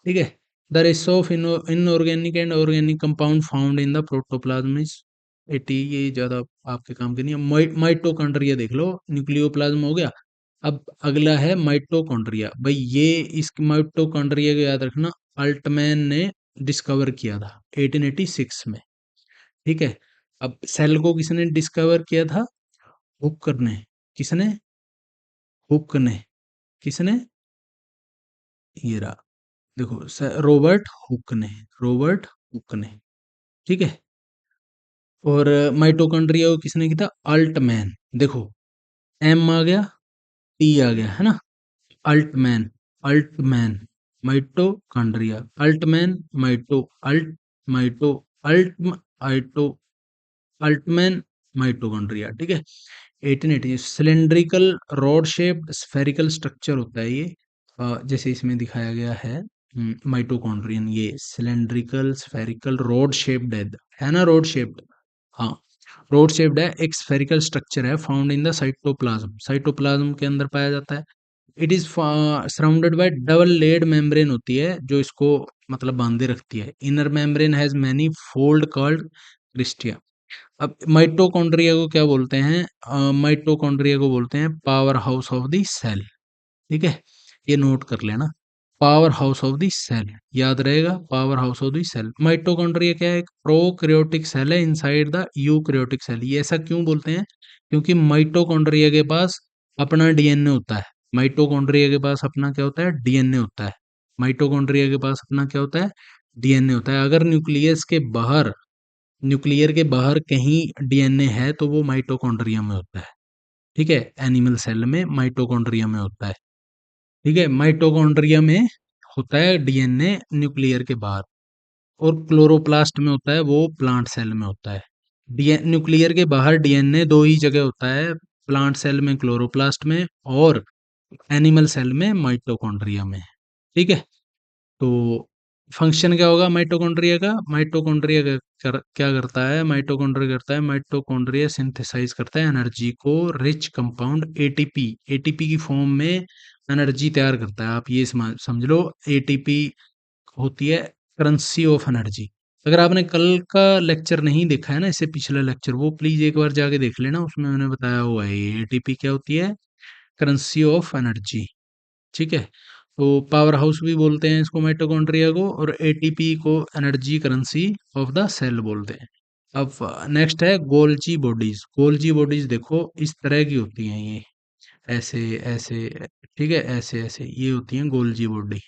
Speaker 1: ठीक है। The ratio of inorganic and organic compound found in the protoplasm is 80। ये ज्यादा आपके काम की नहीं है। माइटोकॉन्ड्रिया देख लो, न्यूक्लियोप्लाज्म हो गया। अब अगला है माइटोकॉन्ड्रिया। भाई ये, इस माइटोकॉन्ड्रिया को याद रखना, अल्टमैन ने डिस्कवर किया था 1886 में। ठीक है। अब सेल को किसने डिस्कवर किया था, हुक ने। किसने, हुक ने। किसने, ये रहा, देखो रॉबर्ट हुक ने, रॉबर्ट हुक ने। ठीक है। और माइटोकॉन्ड्रिया को किसने किया था, अल्टमैन। देखो, एम आ गया, टी आ गया, है ना। Altman, Altman, mitochondria, Altman, माइटो alt माइटो Altman, mitochondria. ठीक है। 1880 cylindrical rod shaped spherical structure होता है ये। जैसे इसमें दिखाया गया है, माइटोकॉन्ड्रियन, ये सिलेंड्रिकल स्फेरिकल रॉड शेप्ड है ना, रॉड शेप्ड। हाँ, रॉड शेप्ड है, एक स्फेरिकल स्ट्रक्चर है, found in the cytoplasm, cytoplasm के अंदर पाया जाता है। It is surrounded by double layered membrane होती है, जो इसको मतलब बांधे रखती है। Inner membrane has many fold called cristae. अब माइटोकॉन्ड्रिया को क्या बोलते हैं, माइटोकॉन्ड्रिया को बोलते हैं power house of the cell. ठीक है, ये नोट कर लेना, power house of the cell, याद रहेगा, power house of the cell. Mitochondria क्या है, एक प्रोकैरियोटिक सेल है इनसाइड द यूकैरियोटिक सेल। ये ऐसा क्यों बोलते हैं, क्योंकि माइटोकॉन्ड्रिया के पास अपना डीएनए होता है। माइटोकॉन्ड्रिया के पास अपना क्या होता है, डीएनए होता है। माइटोकॉन्ड्रिया के पास अपना क्या होता है, डीएनए होता है। अगर न्यूक्लियस के बाहर, न्यूक्लियर के बाहर कहीं डीएनए है, तो वो माइटोकॉन्ड्रिया में होता है। ठीक है, एनिमल सेल में माइटोकॉन्ड्रिया में होता है। ठीक है, माइटोकॉन्ड्रिया में होता है डीएनए न्यूक्लियर के बाहर, और क्लोरोप्लास्ट में होता है, वो प्लांट सेल में होता है। न्यूक्लियर के बाहर डीएनए दो ही जगह होता है, प्लांट सेल में क्लोरोप्लास्ट में, और एनिमल सेल में माइटोकॉन्ड्रिया में। ठीक है। तो फंक्शन क्या होगा माइटोकॉन्ड्रिया का, माइटोकॉन्ड्रिया क्या करता है, माइटोकॉन्ड्रिया करता है, माइटोकॉन्ड्रिया सिंथेसाइज करता है एनर्जी को, रिच कंपाउंड एटीपी, एटीपी की फॉर्म में एनर्जी तैयार करता है। आप ये समझ लो, एटीपी होती है करेंसी ऑफ एनर्जी। अगर आपने कल का लेक्चर नहीं देखा है ना, इससे पिछला लेक्चर, वो प्लीज एक बार जाके देख लेना, उसमें मैंने बताया हुआ है एटीपी क्या होती है, करेंसी ऑफ एनर्जी। ठीक है। तो पावर हाउस भी बोलते हैं इसको माइटोकॉन्ड्रिया को, और एटीपी को energy currency of the cell बोलते हैं। अब नेक्स्ट है गोल्जी बॉडीज। गोल्जी बॉडीज देखो इस तरह की होती हैं ये, ऐसे ऐसे, ठीक है, ऐसे ऐसे ये होती हैं गोल्जी बॉडी।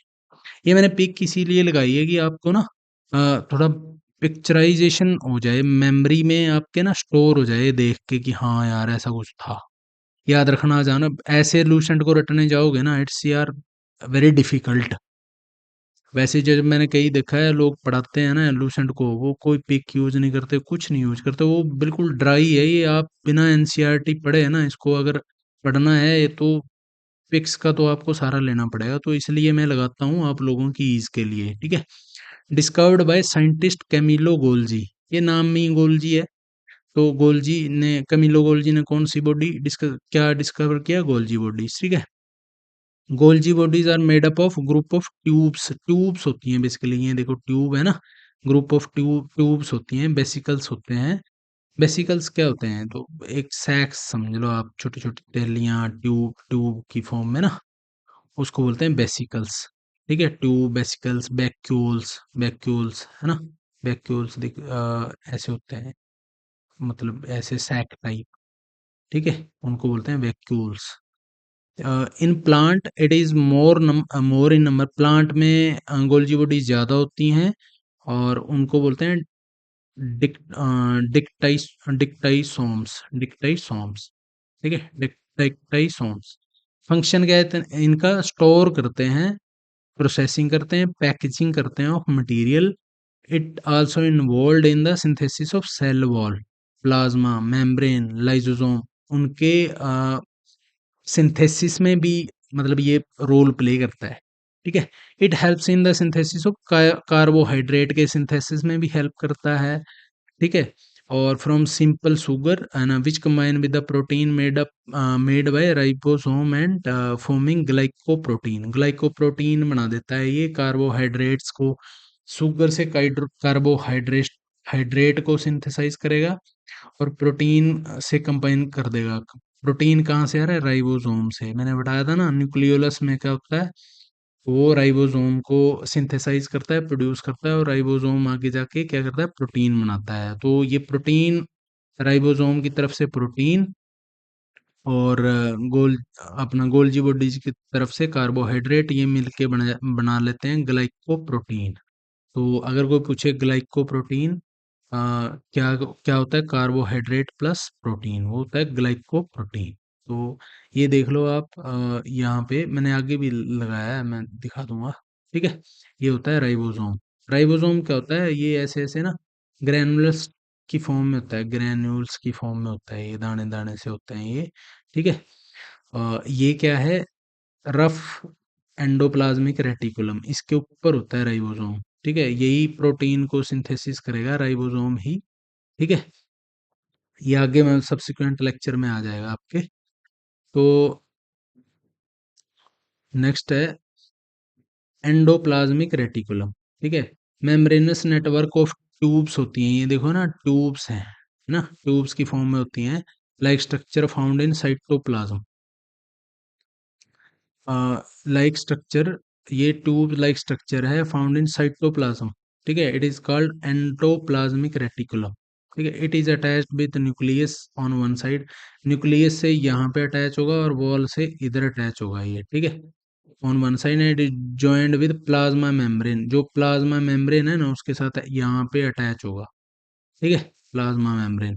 Speaker 1: ये मैंने पिक इसीलिए लगाई है कि आपको ना थोड़ा पिक्चराइजेशन हो जाए, मेमोरी में आपके ना स्टोर हो जाए देख के कि हाँ यार ऐसा कुछ था, याद रखना जाना। ऐसे लूसेंट को रटने जाओगे ना, इट्स यार वेरी डिफिकल्ट। वैसे जब मैंने कई देखा है लोग पढ़ाते हैं ना लूसेंट को, वो कोई पिक यूज नहीं करते, कुछ नहीं यूज करते, वो बिल्कुल ड्राई है। ये आप बिना एनसीईआरटी पढ़े है ना, इसको अगर पढ़ना है ये तो पिक्स का तो आपको सारा लेना पड़ेगा, तो इसलिए मैं लगाता हूँ आप लोगों की ईज के लिए, ठीक है। Discovered by scientist Camillo Golgi, ये नाम में ही गोल्जी है। तो गोल्जी ने, कैमिलो गोल्जी ने कौन सी बॉडी क्या डिस्कवर किया? गोल्जी बॉडीज, ठीक है। Golgi bodies are made up of group of tubes, tubes होती हैं बेसिकली, ये देखो ट्यूब है ना, ग्रुप ऑफ ट्यूब्स होती हैं, बेसिकल्स होते हैं। बेसिकल्स क्या होते हैं? तो एक सैक्स समझ लो आप, छोटी छोटी थैलियाँ ट्यूब ट्यूब की फॉर्म में ना, उसको बोलते हैं बेसिकल्स, ठीक है। ट्यूब, बेसिकल्स, वैक्यूल्स, वैक्यूल्स है ना, वैक्यूल्स ऐसे होते हैं, मतलब ऐसे सैक टाइप, ठीक है, उनको बोलते हैं vacuoles. In plant it is more in number, plant में गोल्जी बॉडी ज्यादा होती हैं, और उनको बोलते हैं डिक डिक्टाइस डिक्टाइसोम्स, डिक्टाइसोम्स, ठीक है, डिक्टाइसोम्स। फंक्शन क्या है इनका? स्टोर करते हैं, प्रोसेसिंग करते हैं, पैकेजिंग करते हैं of material. It also involve in the synthesis of cell wall, plasma membrane, lysosome, उनके सिंथेसिस में भी मतलब ये रोल प्ले करता है, ठीक है। It helps in the synthesis of carbohydrate, के सिंथेसिस में भी हेल्प करता है, ठीक है। और from simple sugar and which combine with the protein made by ribosome and forming glycoprotein, glycoprotein बना देता है ये कार्बोहाइड्रेट्स को, शुगर से कार्बोहाइड्रेट हाइड्रेट को सिंथेसाइज करेगा, और प्रोटीन से कंबाइन कर देगा। प्रोटीन कहाँ से आ रहा है? राइबोसोम से। मैंने बताया था ना न्यूक्लियोलस में क्या होता है, वो राइबोसोम को सिंथेसाइज करता है, प्रोड्यूस करता है, और राइबोसोम आगे जाके क्या करता है? प्रोटीन बनाता है। तो ये प्रोटीन, राइबोसोम की तरफ से प्रोटीन, और अपना गोल्जी बॉडीज की तरफ से कार्बोहाइड्रेट, ये मिलके बना लेते हैं ग्लाइकोप्रोटीन। तो अगर कोई पूछे ग्लाइकोप्रोटीन क्या क्या होता है? कार्बोहाइड्रेट प्लस प्रोटीन, वो होता है ग्लाइकोप्रोटीन। तो ये देख लो आप, यहाँ पे मैंने आगे भी लगाया है, मैं दिखा दूंगा, ठीक है। ये होता है राइबोसोम। राइबोसोम क्या होता है? ये ऐसे ऐसे ना ग्रैनुलस की फॉर्म में होता है, ग्रैन्यूल्स की फॉर्म में होता है, ये दाने दाने से होते हैं ये, ठीक है। ये क्या है? रफ एंडोप्लाज्मिक रेटिकुलम, इसके ऊपर होता है राइबोसोम, ठीक है। यही प्रोटीन को सिंथेसिस करेगा, राइबोसोम ही, ठीक है। ये आगे में सब्सिक्वेंट लेक्चर में आ जाएगा आपके। तो नेक्स्ट है एंडोप्लाज्मिक रेटिकुलम, ठीक है। मेम्ब्रेनस नेटवर्क ऑफ ट्यूब्स होती हैं, ये देखो ना ट्यूब्स हैं, है ना, ट्यूब्स की फॉर्म में होती हैं, like structure found in cytoplasm, like structure, ये ट्यूब लाइक स्ट्रक्चर है फाउंड इन साइटोप्लाज्म, ठीक है। It is called endoplasmic reticulum, ठीक है। It is attached with nucleus on one side, nucleus से यहाँ पे अटैच होगा, और वॉल से इधर अटैच होगा ये, ठीक है, on one side. And it joined with plasma membrane, जो प्लाज्मा मेम्ब्रेन है ना उसके साथ यहाँ पे अटैच होगा, ठीक है, प्लाज्मा मेम्ब्रेन।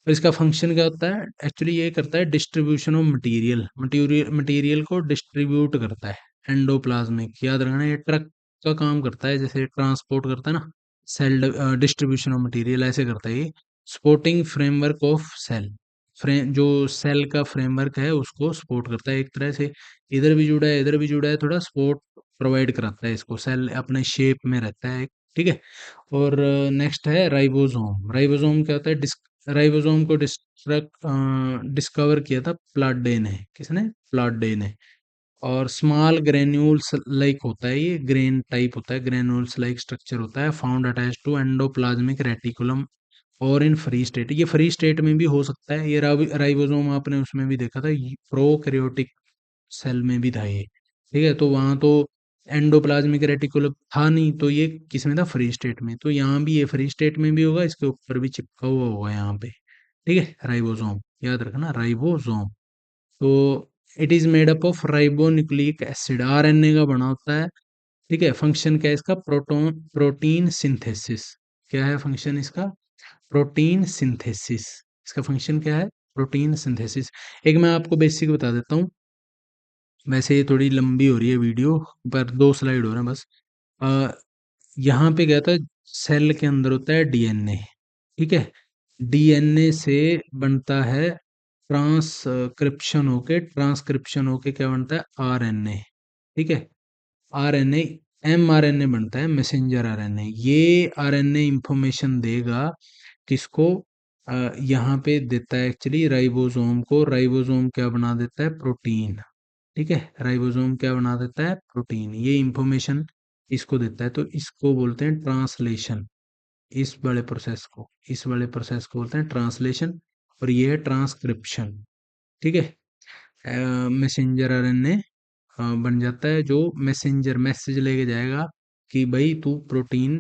Speaker 1: तो इसका फंक्शन क्या होता है? एक्चुअली ये करता है डिस्ट्रीब्यूशन ऑफ मटेरियल, मटेरियल को डिस्ट्रीब्यूट करता है। एंडोप्लाज्मिक, याद रखना, ये ट्रक का काम करता है, जैसे ट्रांसपोर्ट करता है ना, सेल डिस्ट्रीब्यूशन ऑफ मटेरियल ऐसे करता है ये। Supporting framework of cell, frame जो सेल का फ्रेमवर्क है उसको सपोर्ट करता है एक तरह से, इधर भी जुड़ा है इधर भी जुड़ा है, थोड़ा सपोर्ट प्रोवाइड कराता है इसको, सेल अपने शेप में रहता है, ठीक है। और नेक्स्ट है राइबोसोम। राइबोसोम क्या होता है? राइबोसोम को डिस्कवर किया था प्लाडे ने, किसने? प्लाडे ने। और स्मॉल ग्रेन्यूल्स लाइक होता है, ये ग्रेन टाइप होता है, ग्रेन्यूल्स लाइक स्ट्रक्चर होता है, found attach to endoplasmic reticulum, और इन फ्री स्टेट, ये फ्री स्टेट में भी हो सकता है। ये राइबोसोम आपने उसमें भी देखा था, प्रोकैरियोटिक सेल में भी था ये, ठीक है, तो वहां तो एंडोप्लाज्मिक रेटिकुलम था नहीं, तो ये किस में था, फ्री स्टेट में। तो यहाँ भी ये फ्री स्टेट में भी होगा, इसके ऊपर भी चिपका हुआ होगा यहाँ पे। ठीक है, राइबोसोम याद रखना, राइबोसोम। तो it is made up of ribonucleic acid, RNA का बना होता है। ठीक है, फंक्शन क्या है इसका, प्रोटीन सिंथेसिस। क्या है फंक्शन इसका, प्रोटीन सिंथेसिस। इसका फंक्शन क्या है, प्रोटीन सिंथेसिस। एक मैं आपको बेसिक बता देता हूँ, वैसे ये थोड़ी लंबी हो रही है वीडियो, पर 2 स्लाइड हो रहे हैं बस। अ, यहाँ पे क्या था, सेल के अंदर होता है डीएनए। ठीक है, डीएनए से बनता है ट्रांसक्रिप्शन होके क्या बनता है, आरएनए। ठीक है, आरएनए, एमआरएनए बनता है, मैसेंजर आरएनए। ये आरएनए इंफॉर्मेशन देगा किसको, यहाँ पे देता है एक्चुअली राइबोसोम को। राइबोसोम क्या बना देता है, प्रोटीन। ठीक है, राइबोसोम क्या बना देता है, प्रोटीन। ये इंफॉर्मेशन इसको देता है, तो इसको बोलते हैं ट्रांसलेशन। इस वाले प्रोसेस को बोलते हैं ट्रांसलेशन, और ये है ट्रांसक्रिप्शन। ठीक है, मैसेंजर आरएनए बन जाता है, जो मैसेंजर मैसेज लेके जाएगा कि भाई तू प्रोटीन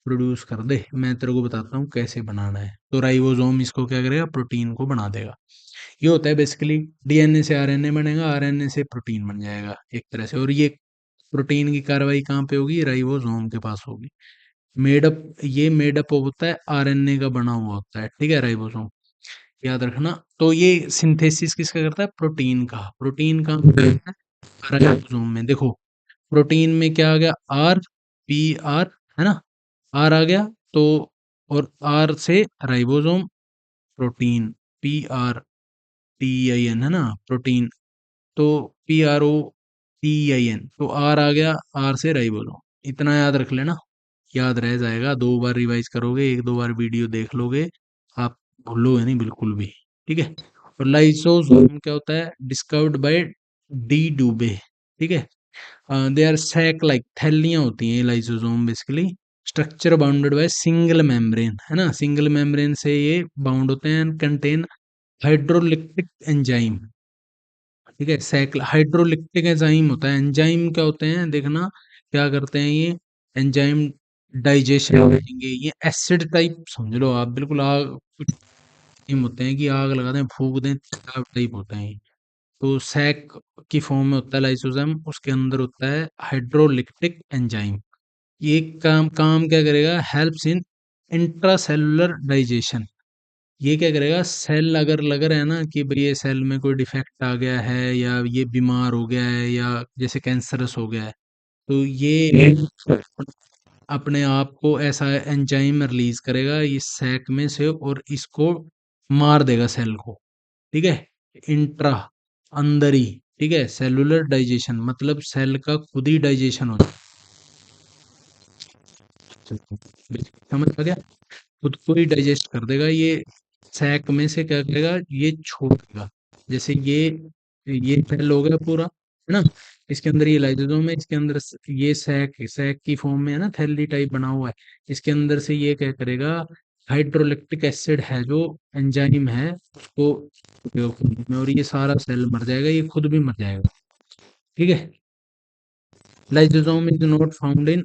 Speaker 1: प्रोड्यूस कर दे, मैं तेरे को बताता हूँ कैसे बनाना है। तो राइबोसोम इसको क्या करेगा, प्रोटीन को बना देगा। ये होता है बेसिकली, डीएनए से आरएनए बनेगा, आरएनए से प्रोटीन बन जाएगा एक तरह से। और ये प्रोटीन की कार्रवाई कहाँ पे होगी, राइबोसोम के पास होगी। ये मेडअप होता है, आरएनए का बना हुआ होता है। ठीक है, राइबोसोम याद रखना। तो ये सिंथेसिस किसका करता है, प्रोटीन का। प्रोटीन का राइबोसोम में देखो, प्रोटीन में क्या आ गया, आर, पी आर, है ना, आर आ गया। तो और आर से ribosome, protein, P R T I N, है ना, प्रोटीन। तो P R O T I N, तो आर आ गया, आर से राइबोसोम। इतना याद रख लेना, याद रह जाएगा। 2 बार रिवाइज करोगे, 1-2 बार वीडियो देख लोगे, आप भूलोगे नहीं बिल्कुल भी। ठीक है, और लाइसोसोम क्या होता है, डिस्कवर्ड बाय डी डूबे। ठीक है, दे आर सैक लाइक, थैलियां होती हैं lysosome basically. Structure bounded by single membrane, है ना, सिंगल मेम्ब्रेन से ये बाउंड होते हैं। Contain hydrolytic enzyme. ठीक है, सैकल हाइड्रोलिक्टिक एंजाइम होता है। एंजाइम क्या होते हैं देखना, क्या करते हैं ये एंजाइम, डाइजेशन करेंगे। ये एसिड टाइप समझ लो आप, बिल्कुल आग, कुछ एंजाइम होते हैं कि आग लगा दें, फूक दें, टाइप होते हैं ये। तो सैक की फॉर्म में होता है लाइसोसोम, उसके अंदर होता है हाइड्रोलिक्टिक एंजाइम। ये काम काम क्या करेगा, हेल्प्स इन इंट्रासेलुलर डाइजेशन। ये क्या करेगा, सेल अगर लग रहा है ना कि भाई ये सेल में कोई डिफेक्ट आ गया है, या ये बीमार हो गया है, या जैसे कैंसरस हो गया है, तो ये अपने आप को ऐसा एंजाइम रिलीज करेगा इस सैक में से, और इसको मार देगा सेल को। ठीक है, इंट्रा, अंदर ही। ठीक है, सेलुलर डाइजेशन मतलब सेल का खुद ही डाइजेशन हो जाए। समझ आ गया, खुद को ही डाइजेस्ट कर देगा ये। सैक में से क्या करेगा, ये छोड़ देगा। जैसे ये सेल हो गया पूरा, है ना, इसके अंदर ये लाइसोसोम है, इसके अंदर ये सैक सैक की फॉर्म में है ना, थैली टाइप बना हुआ है। इसके अंदर से ये क्या करेगा, हाइड्रोलैक्टिक एसिड है जो एंजाइम है, उसको उपयोग करने में, और ये सारा सेल मर जाएगा, ये खुद भी मर जाएगा। ठीक है, lysosome is not found in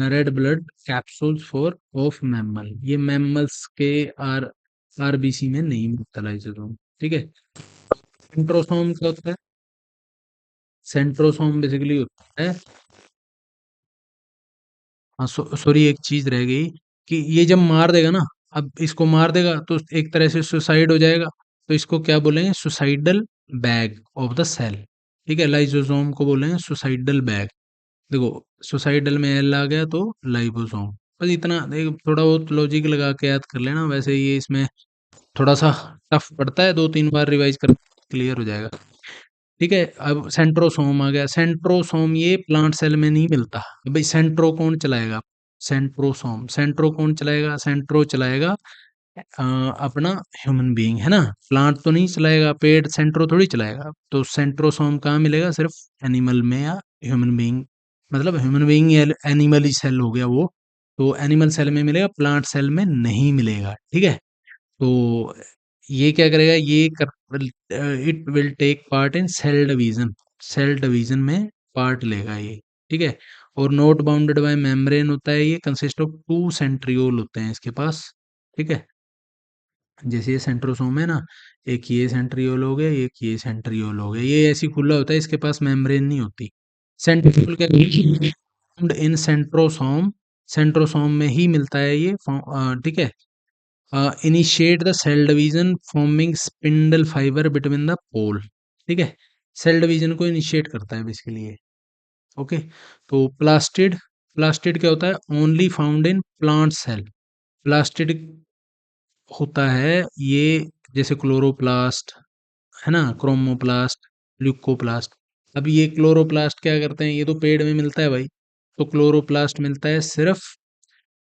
Speaker 1: red blood capsules for of mammal. ये मैमल्स के आर आरबीसी में नहीं मिलता लाइसोसोम। ठीक है, सेंट्रोसोम क्या होता है, सेंट्रोसोम बेसिकली होता है, हाँ सॉरी एक चीज रह गई, कि ये जब मार देगा ना, अब इसको मार देगा तो एक तरह से सुसाइड हो जाएगा। तो इसको क्या बोलेंगे, suicidal bag of the cell. ठीक है, लाइसोसोम को बोलेंगे सुसाइडल बैग। देखो, सुसाइडल में एल आ गया तो लाइबोसोम। बस इतना देख, थोड़ा बहुत लॉजिक लगा के याद कर लेना। वैसे ये इसमें थोड़ा सा टफ पड़ता है, 2-3 बार रिवाइज कर, क्लियर हो जाएगा। ठीक है, अब सेंट्रोसोम आ गया। सेंट्रोसोम ये प्लांट सेल में नहीं मिलता। भाई सेंट्रो कौन चलाएगा, सेंट्रोसोम, सेंट्रो कौन चलाएगा, सेंट्रो चलाएगा अपना ह्यूमन बीइंग, है ना। प्लांट तो नहीं चलाएगा, पेड़ सेंट्रो थोड़ी चलाएगा। तो सेंट्रोसोम कहाँ मिलेगा, सिर्फ एनिमल में या ह्यूमन बीइंग, मतलब ह्यूमन बीइंग या एनिमल ही सेल हो गया वो। तो एनिमल सेल में मिलेगा, प्लांट सेल में नहीं मिलेगा। ठीक है, तो ये क्या करेगा, it will take part in cell division. Cell division में पार्ट लेगा ये, ठीक है। और नॉट बाउंडेड बाय मेम्ब्रेन होता है, ये कंसिस्ट ऑफ 2 सेंट्रियोल होते हैं इसके पास, ठीक है। जैसे ये सेंट्रोसोम है ना, एक ये सेंट्रियोल हो गया, एक ये सेंट्रियोल हो गया, ये ऐसी खुला होता है, इसके पास मेम्ब्रेन नहीं होती। सेंट्रियोल क्या फाउंड इन सेंट्रोसोम, सेंट्रोसोम में ही मिलता है ये, ठीक है। Initiate the cell division forming spindle fibre between the pole, ठीक है। सेल डिवीजन को इनिशिएट करता है बेसिकली ये, ओके। तो प्लास्टिड, प्लास्टिड क्या होता है, only found in plant cell. Plastid होता है ये, जैसे क्लोरोप्लास्ट है ना, क्रोमोप्लास्ट, ल्यूकोप्लास्ट। अब ये क्लोरोप्लास्ट क्या करते हैं, ये तो पेड़ में मिलता है भाई, तो क्लोरोप्लास्ट मिलता है सिर्फ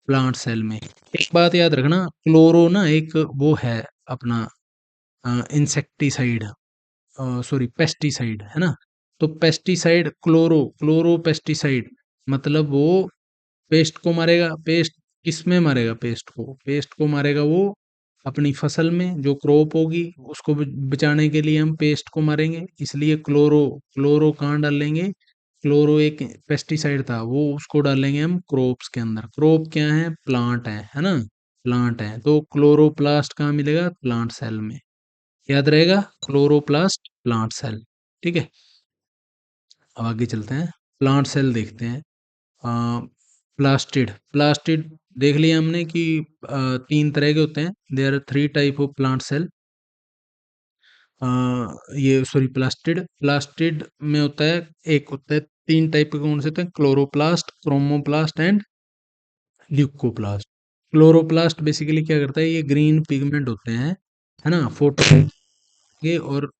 Speaker 1: प्लांट सेल में। एक बात याद रखना, क्लोरो ना एक वो है अपना इंसेक्टिसाइड, सॉरी पेस्टिसाइड है ना। तो पेस्टिसाइड, क्लोरो, क्लोरो पेस्टिसाइड, मतलब वो पेस्ट को मारेगा। पेस्ट किस में मारेगा, पेस्ट को, पेस्ट को मारेगा वो अपनी फसल में जो क्रॉप होगी उसको बचाने के लिए हम पेस्ट को मारेंगे, इसलिए क्लोरो, क्लोरो कहाँ डालेंगे, क्लोरो एक पेस्टिसाइड था, वो उसको डालेंगे हम क्रॉप्स के अंदर। क्रॉप क्या है, प्लांट है ना, प्लांट है, तो क्लोरोप्लास्ट कहाँ मिलेगा, प्लांट सेल में। याद रहेगा, क्लोरोप्लास्ट प्लांट सेल, ठीक है। अब आगे चलते हैं, प्लांट सेल देखते हैं। प्लास्टिड, प्लास्टिड देख लिया हमने कि 3 तरह के होते हैं, there are 3 type of plant cell. ये सॉरी प्लास्टिड, प्लास्टिड में होता है, एक होता है 3 टाइप के, कौन से होते हैं, chloroplast, chromoplast and leucoplast. Chloroplast basically क्या करता है, ये ग्रीन पिगमेंट होते हैं, है ना, फोटो के, और